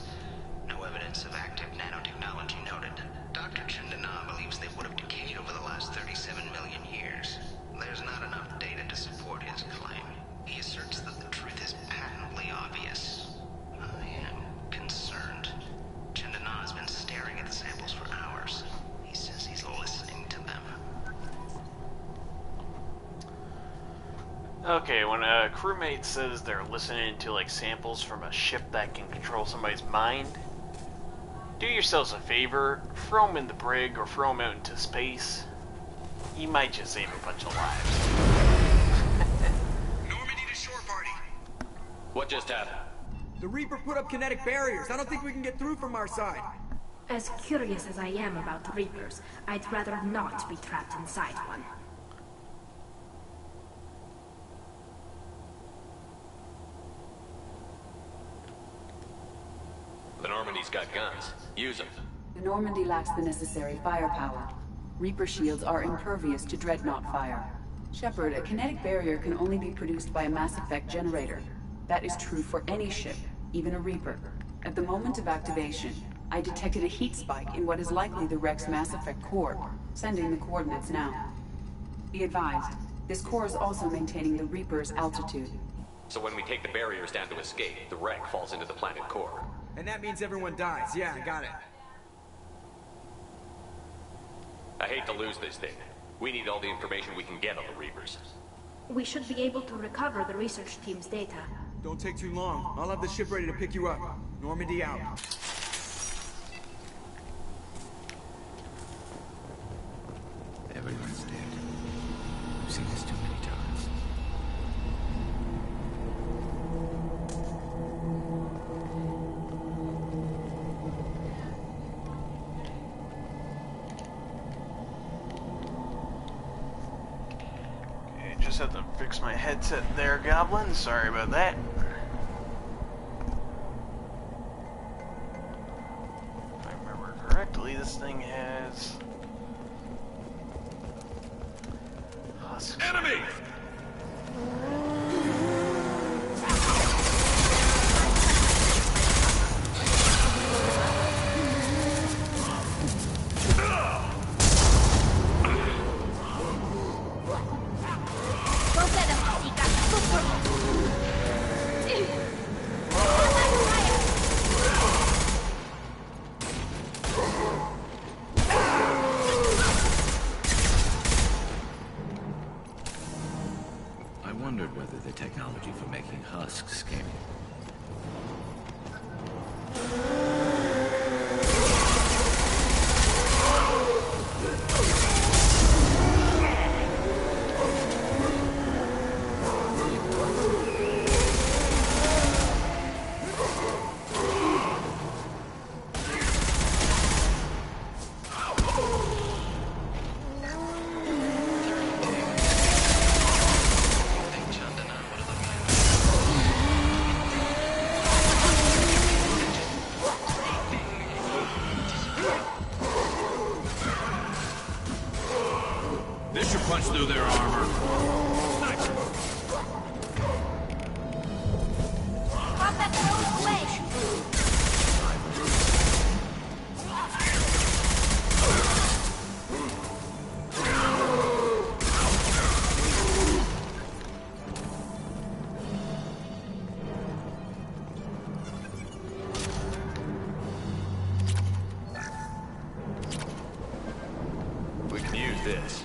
No evidence of active nanotechnology noted. Dr. Chandana believes they would have decayed over the last 37 million years. There's not enough data to support his claim. He asserts that the truth is patently obvious. I am concerned. Chandana has been staring at the samples for hours. He says he's listening to them. Okay, when a crewmate says they're listening to like samples from a ship that can control somebody's mind, do yourselves a favor, throw them in the brig or throw them out into space. You might just save a bunch of lives. Normandy to shore party. What just happened? The Reaper put up kinetic barriers. I don't think we can get through from our side. As curious as I am about Reapers, I'd rather not be trapped inside one. The Normandy's got guns. Use them. The Normandy lacks the necessary firepower. Reaper shields are impervious to dreadnought fire. Shepard, a kinetic barrier can only be produced by a Mass Effect generator. That is true for any ship, even a Reaper. At the moment of activation, I detected a heat spike in what is likely the Rex Mass Effect core, sending the coordinates now. Be advised, this core is also maintaining the Reaper's altitude. So when we take the barriers down to escape, the wreck falls into the planet core. And that means everyone dies. Yeah, I got it. I hate to lose this thing. We need all the information we can get on the Reapers. We should be able to recover the research team's data. Don't take too long. I'll have the ship ready to pick you up. Normandy out. Everyone's dead. I've seen this too many times. Okay, just have to fix my headset there, Goblin. Sorry about that. If I remember correctly, this thing has... Enemy! This should punch through their armor. Pop that throw away! We can use this.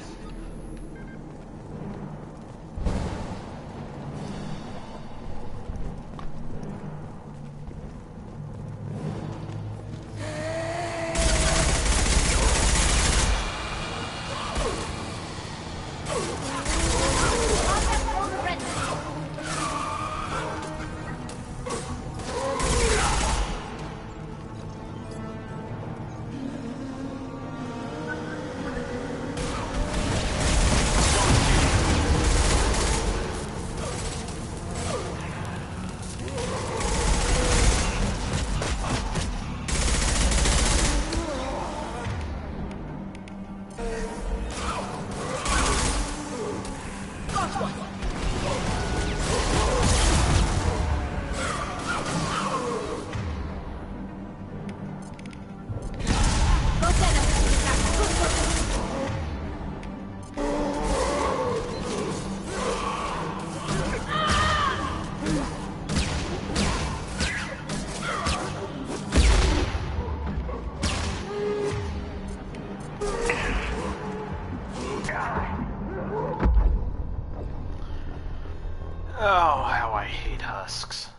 Oh, how I hate husks.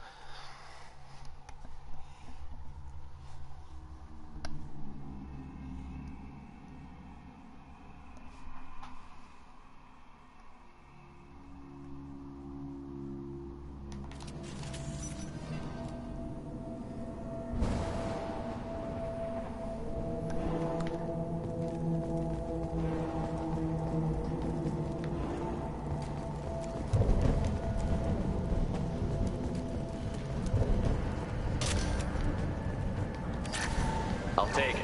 I'll take it.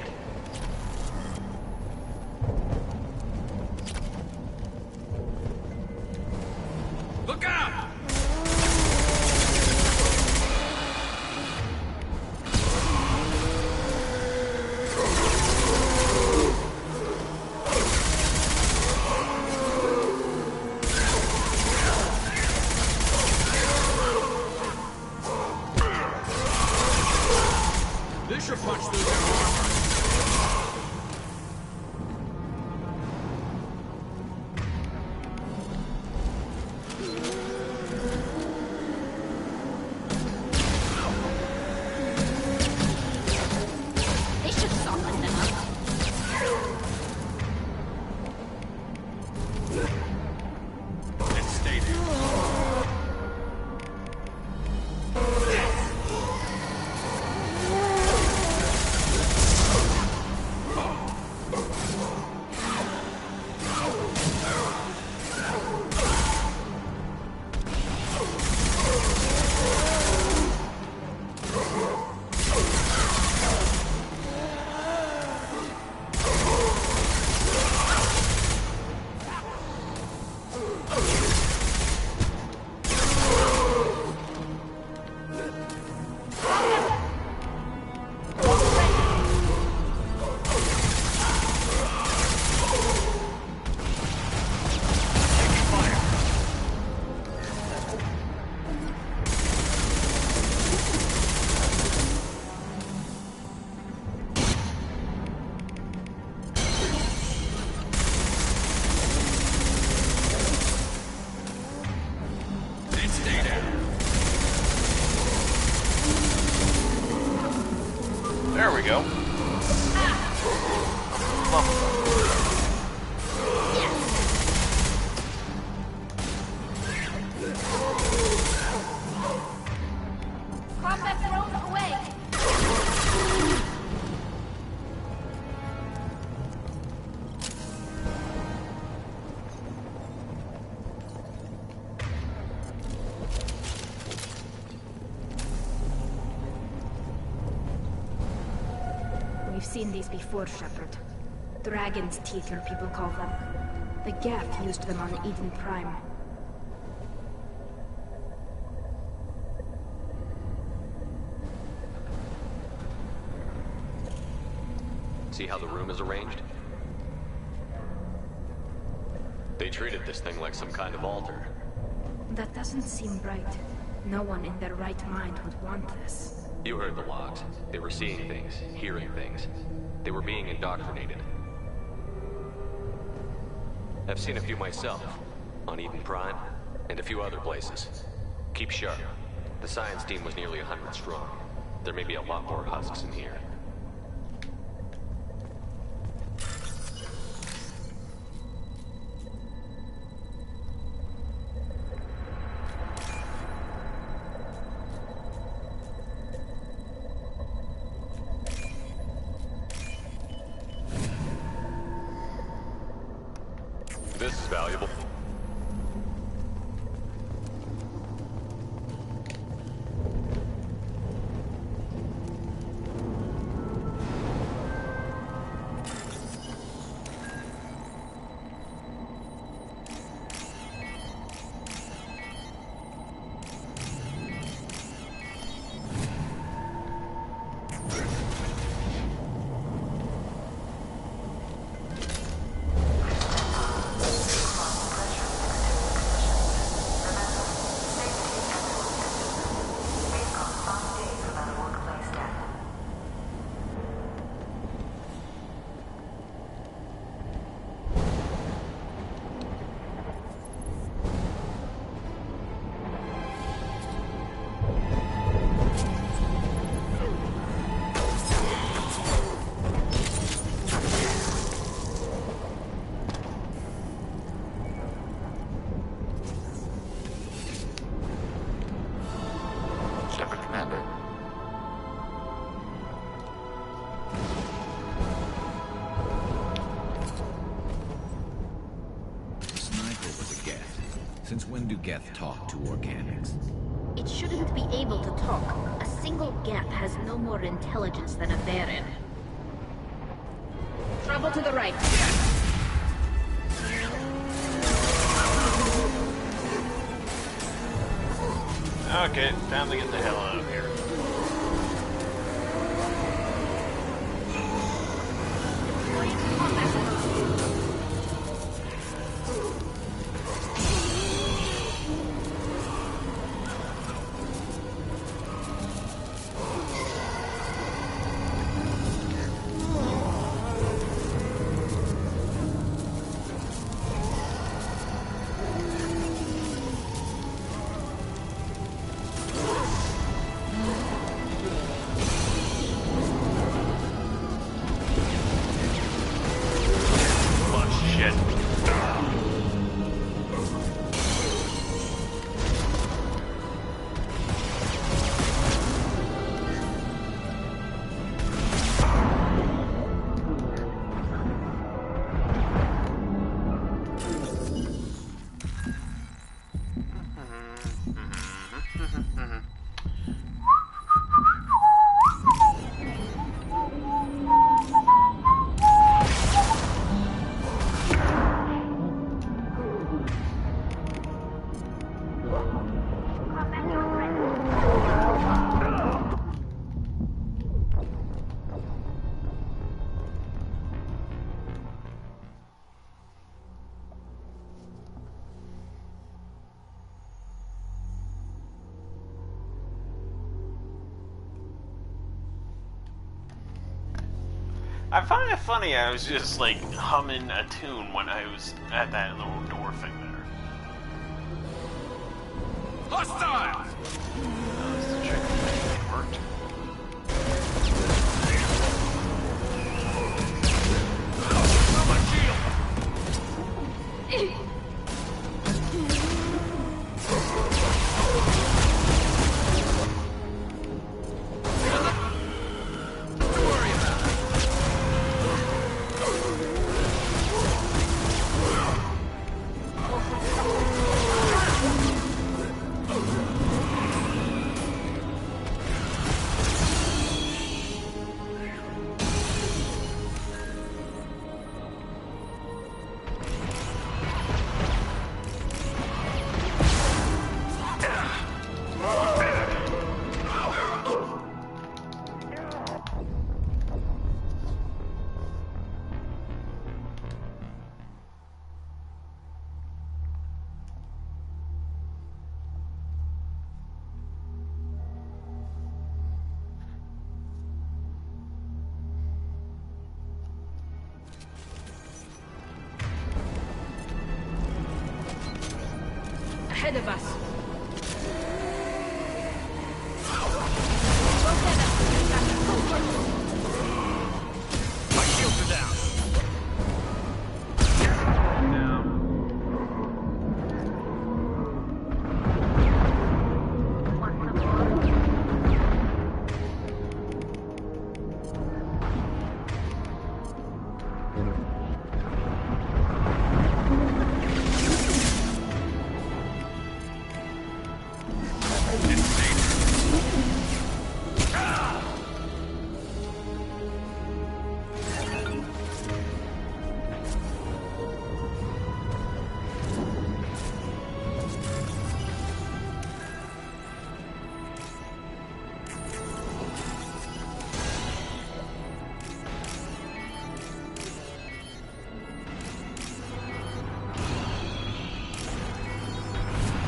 Look out! This should punch through their armor. They should soften them up. And stay there. There we go. Combat thrown away. We've seen these before, Shepard. Dragon's teeth, your people call them. The Geth used them on Eden Prime. See how the room is arranged? They treated this thing like some kind of altar. That doesn't seem right. No one in their right mind would want this. You heard the logs. They were seeing things, hearing things. They were being indoctrinated. I've seen a few myself, on Eden Prime, and a few other places. Keep sharp. The science team was nearly 100 strong. There may be a lot more husks in here. This is valuable. Since when do Geth talk to organics? It shouldn't be able to talk. A single Geth has no more intelligence than a Baron. Trouble to the right. Okay, time to get the hell out of here. I find it funny I was just like humming a tune when I was at that little door thing there. Hostile! That was the trick that worked. ahead of us. My shields are down.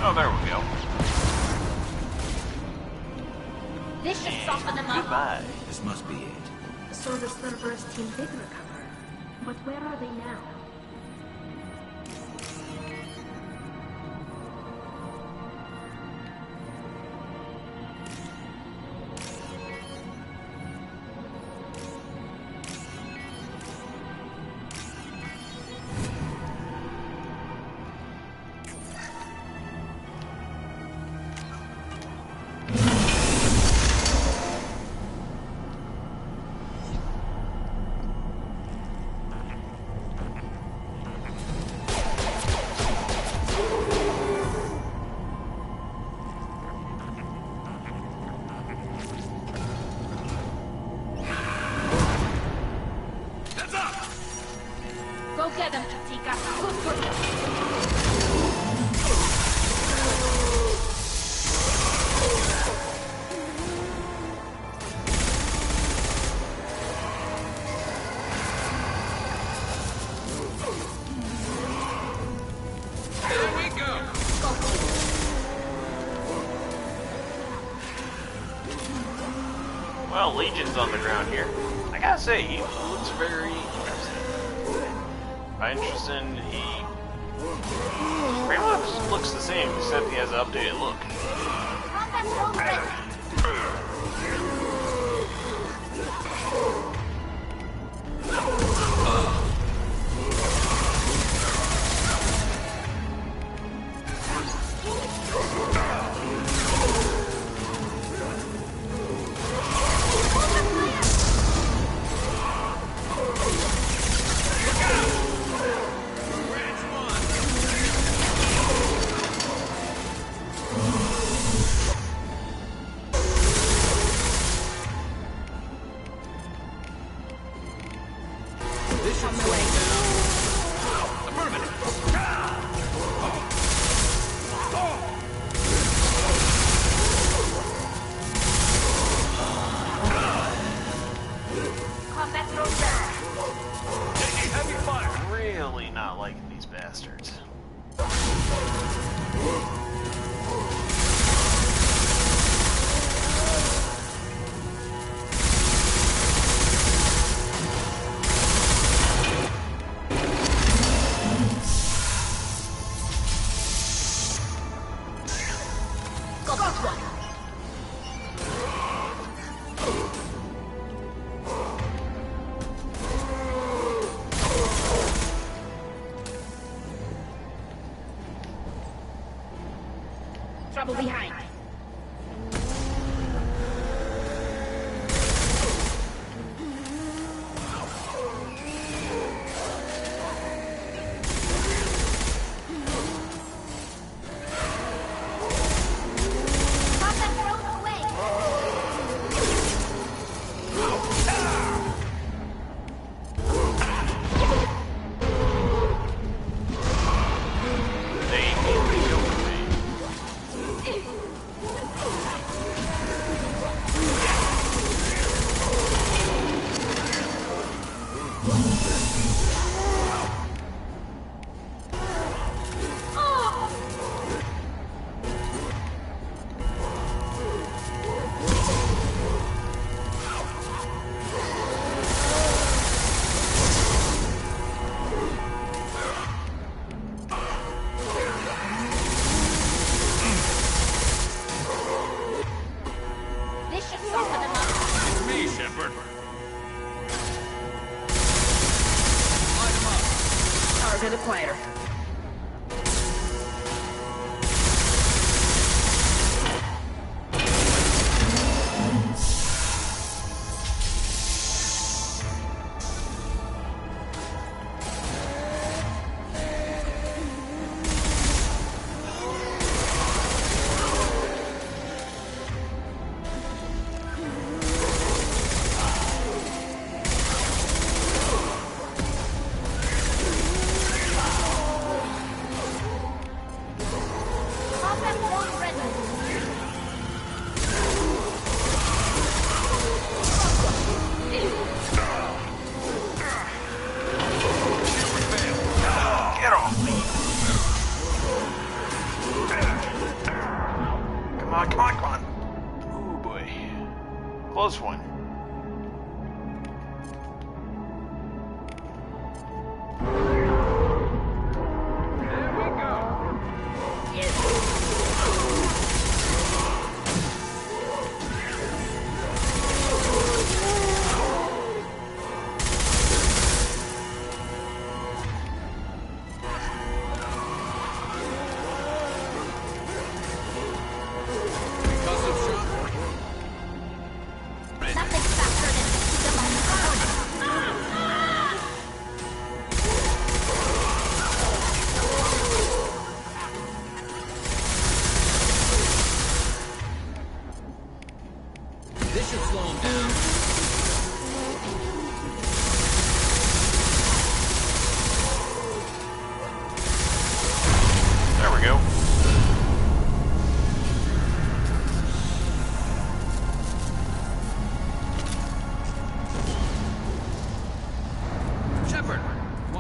Oh, there we go. This should soften them up. Goodbye. This must be it. So the Cerberus team did recover. But where are they now? Go get them, Katika. Good for you. Here we go. Well, Legion's on the ground here. I gotta say, he looks very interesting. Interesting, he pretty much looks the same, except he has an updated look. Really not liking these bastards. Trouble behind. Others are the quieter. Close one.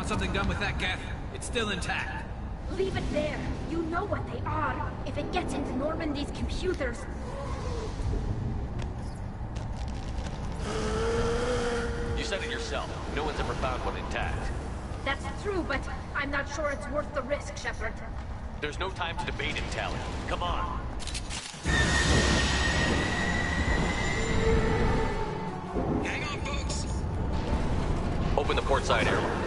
Something done with that gap? It's still intact. Leave it there. You know what they are. If it gets into Normandy's computers... You said it yourself. No one's ever found one intact. That's true, but I'm not sure it's worth the risk, Shepard. There's no time to debate it, Tali. Come on. Hang on, folks. Open the port side airlock.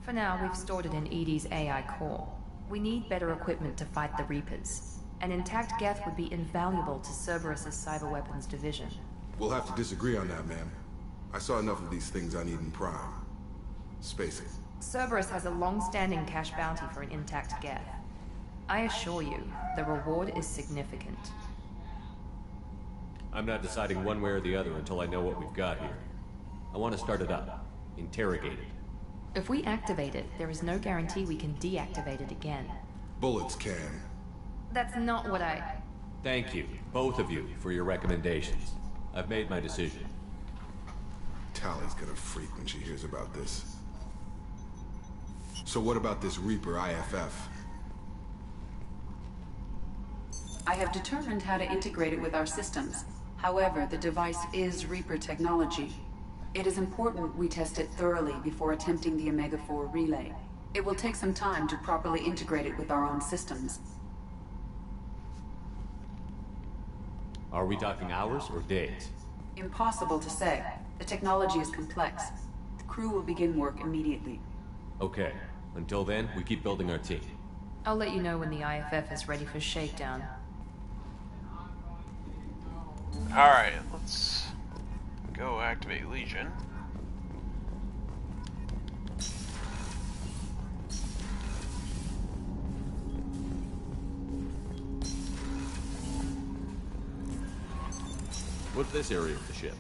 For now, we've stored it in EDI's AI core. We need better equipment to fight the Reapers. An intact Geth would be invaluable to Cerberus' cyber weapons division. We'll have to disagree on that, ma'am. I saw enough of these things on Eden Prime. Space it. Cerberus has a long-standing cash bounty for an intact Geth. I assure you, the reward is significant. I'm not deciding one way or the other until I know what we've got here. I want to start it up. Interrogate it. If we activate it, there is no guarantee we can deactivate it again. Bullets can. That's not what I... Thank you, both of you, for your recommendations. I've made my decision. Tali's gonna freak when she hears about this. So what about this Reaper IFF? I have determined how to integrate it with our systems. However, the device is Reaper technology. It is important we test it thoroughly before attempting the Omega-4 relay. It will take some time to properly integrate it with our own systems. Are we talking hours or days? Impossible to say. The technology is complex. The crew will begin work immediately. Okay. Until then, we keep building our team. I'll let you know when the IFF is ready for shakedown. Alright, let's go activate Legion. What's this area of the ship?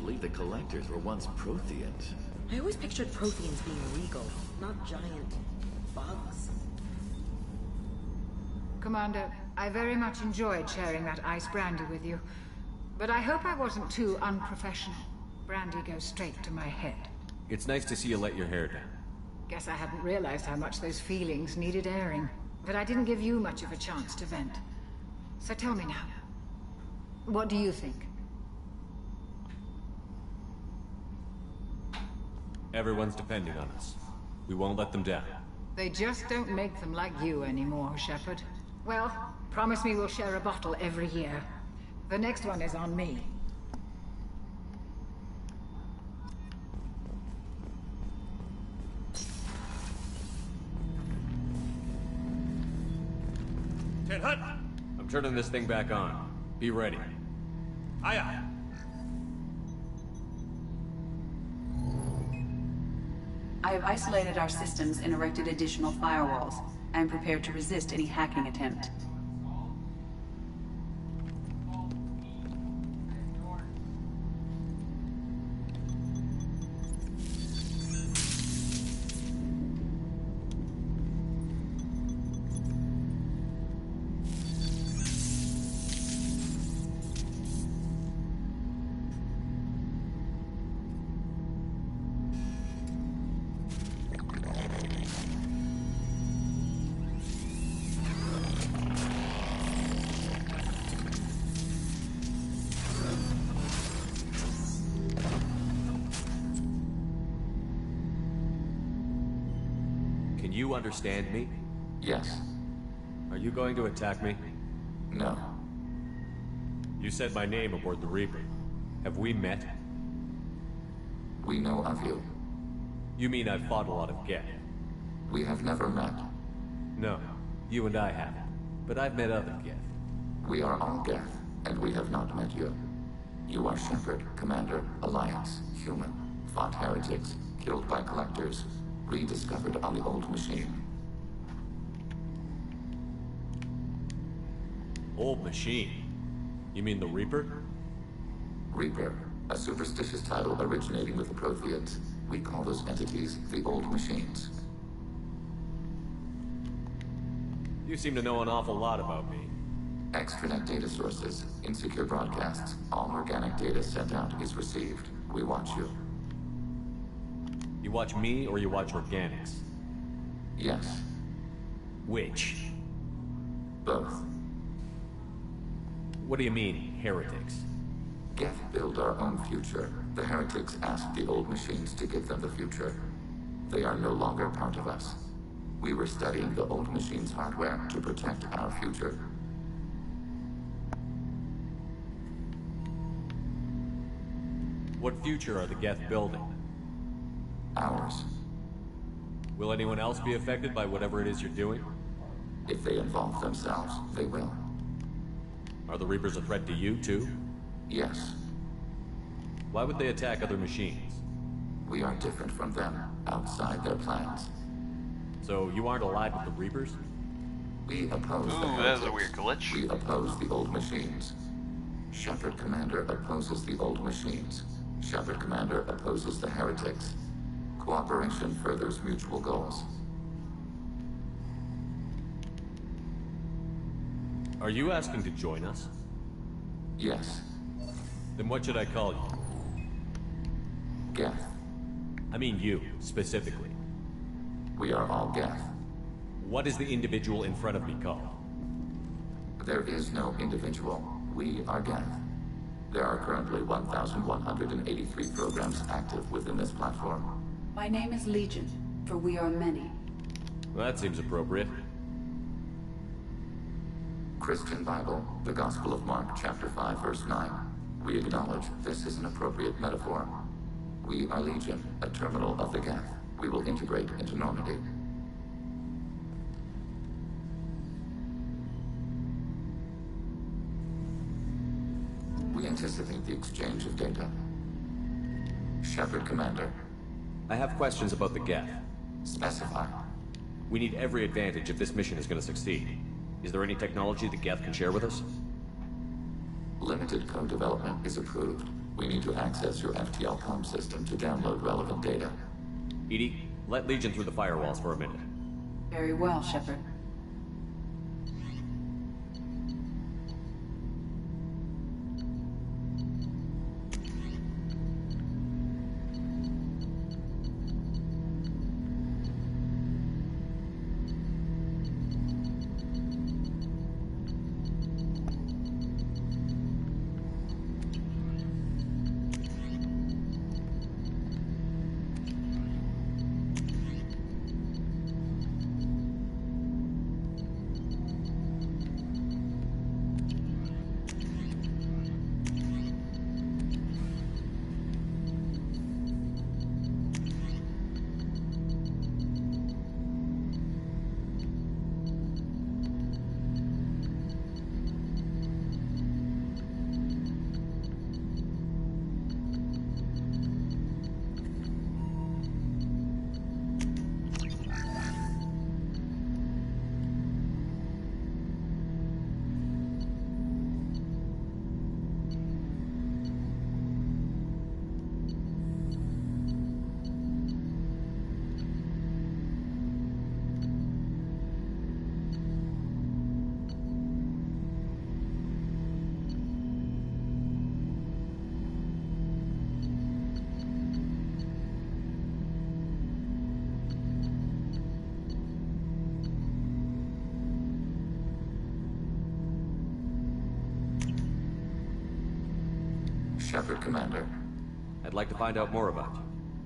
believe the Collectors were once Protheans. I always pictured Protheans being regal, not giant bugs. Commander, I very much enjoyed sharing that ice brandy with you. But I hope I wasn't too unprofessional. Brandy goes straight to my head. It's nice to see you let your hair down. Guess I hadn't realized how much those feelings needed airing. But I didn't give you much of a chance to vent. So tell me now. What do you think? Everyone's depending on us. We won't let them down. They just don't make them like you anymore, Shepard. Well, promise me we'll share a bottle every year. The next one is on me. Ten Hut! I'm turning this thing back on. Be ready. Aye aye. I have isolated our systems and erected additional firewalls. I am prepared to resist any hacking attempt. Can you understand me? Yes. Are you going to attack me? No. You said my name aboard the Reaper. Have we met? We know of you. You mean I've fought a lot of Geth? We have never met. No, you and I haven't. But I've met other Geth. We are all Geth, and we have not met you. You are Shepard, Commander, Alliance, human, fought heretics, killed by Collectors, rediscovered on the old machine. Old machine? You mean the Reaper? Reaper, a superstitious title originating with the Protheans. We call those entities the old machines. You seem to know an awful lot about me. Extranet data sources, insecure broadcasts, all organic data sent out is received. We watch you. You watch me or you watch organics? Yes. Which? Both. What do you mean, heretics? Geth build our own future. The heretics asked the old machines to give them the future. They are no longer part of us. We were studying the old machines' hardware to protect our future. What future are the Geth building? Ours. Will anyone else be affected by whatever it is you're doing? If they involve themselves, they will. Are the Reapers a threat to you, too? Yes. Why would they attack other machines? We are different from them, outside their plans. So you aren't allied with the Reapers? We oppose the heretics. That was a weird glitch. We oppose the old machines. Shepard Commander opposes the old machines. Shepard Commander opposes the heretics. Cooperation furthers mutual goals. Are you asking to join us? Yes. Then what should I call you? Geth. I mean you, specifically. We are all Geth. What is the individual in front of me called? There is no individual. We are Geth. There are currently 1,183 programs active within this platform. My name is Legion, for we are many. Well, that seems appropriate. Christian Bible, the Gospel of Mark, chapter 5, verse 9. We acknowledge this is an appropriate metaphor. We are Legion, a terminal of the Geth. We will integrate into Normandy. We anticipate the exchange of data. Shepard Commander. I have questions about the Geth. Specify. We need every advantage if this mission is going to succeed. Is there any technology the Geth can share with us? Limited co-development is approved. We need to access your FTL comm system to download relevant data. EDI, let Legion through the firewalls for a minute. Very well, Shepard. Shepard, Commander. I'd like to find out more about you.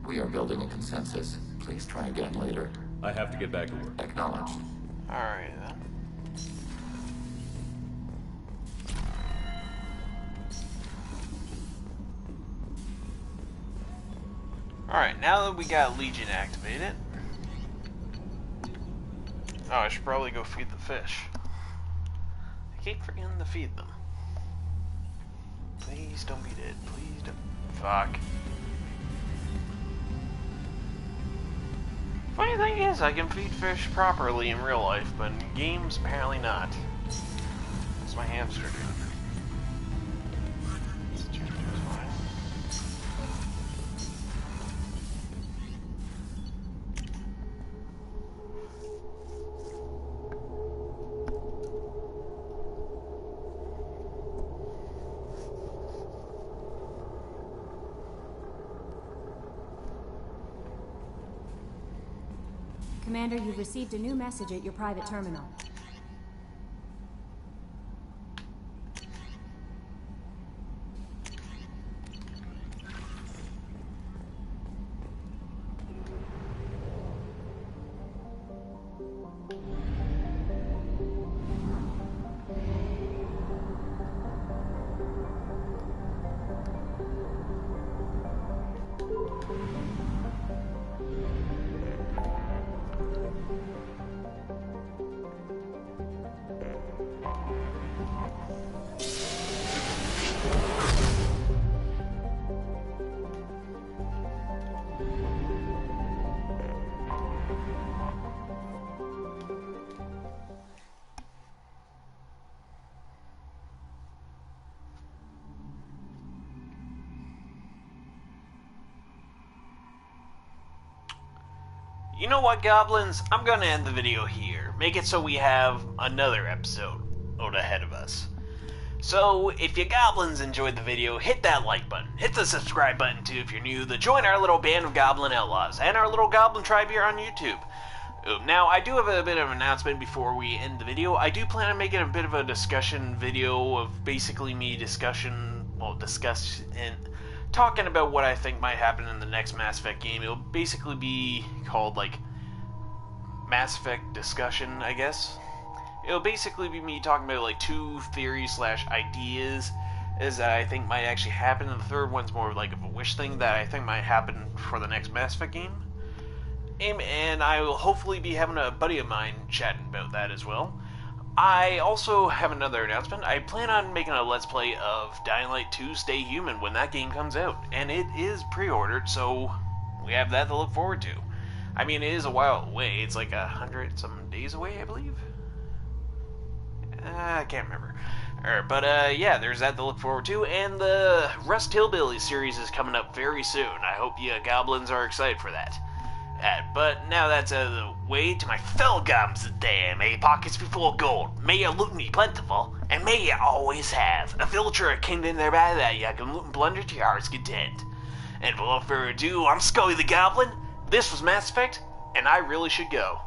We are building a consensus. Please try again later. I have to get back to work. Acknowledged. Alright then. Alright, now that we got Legion activated. Oh, I should probably go feed the fish. I keep forgetting to feed them. Please don't be dead. Please don't. Fuck. Funny thing is, I can feed fish properly in real life, but in games, apparently not. What's my hamster doing? Commander, you've received a new message at your private terminal. You know what, Goblins? I'm gonna end the video here. Make it so we have another episode ahead of us. So, if you Goblins enjoyed the video, hit that like button. Hit the subscribe button too if you're new to join our little band of Goblin Outlaws and our little Goblin tribe here on YouTube. Now, I do have a bit of an announcement before we end the video. I do plan on making a bit of a discussion video of basically me talking about what I think might happen in the next Mass Effect game. It'll basically be called, like, Mass Effect Discussion, I guess. It'll basically be me talking about, like, 2 theories / ideas that I think might actually happen, and the third one's more like of a wish thing that I think might happen for the next Mass Effect game. And I will hopefully be having a buddy of mine chatting about that as well. I also have another announcement. I plan on making a Let's Play of Dying Light 2 Stay Human when that game comes out. And it is pre-ordered, so we have that to look forward to. I mean, it is a while away. It's like 100-some days away, I believe. I can't remember. Yeah, there's that to look forward to, and the Rust Hillbilly series is coming up very soon. I hope you goblins are excited for that. But now that's out of the way, to my fellow goblins today. May your pockets be full of gold, may your loot be plentiful, and may you always have a villager or a kingdom nearby that you can loot and plunder to your heart's content. And without further ado, I'm Scully the Goblin, this was Mass Effect, and I really should go.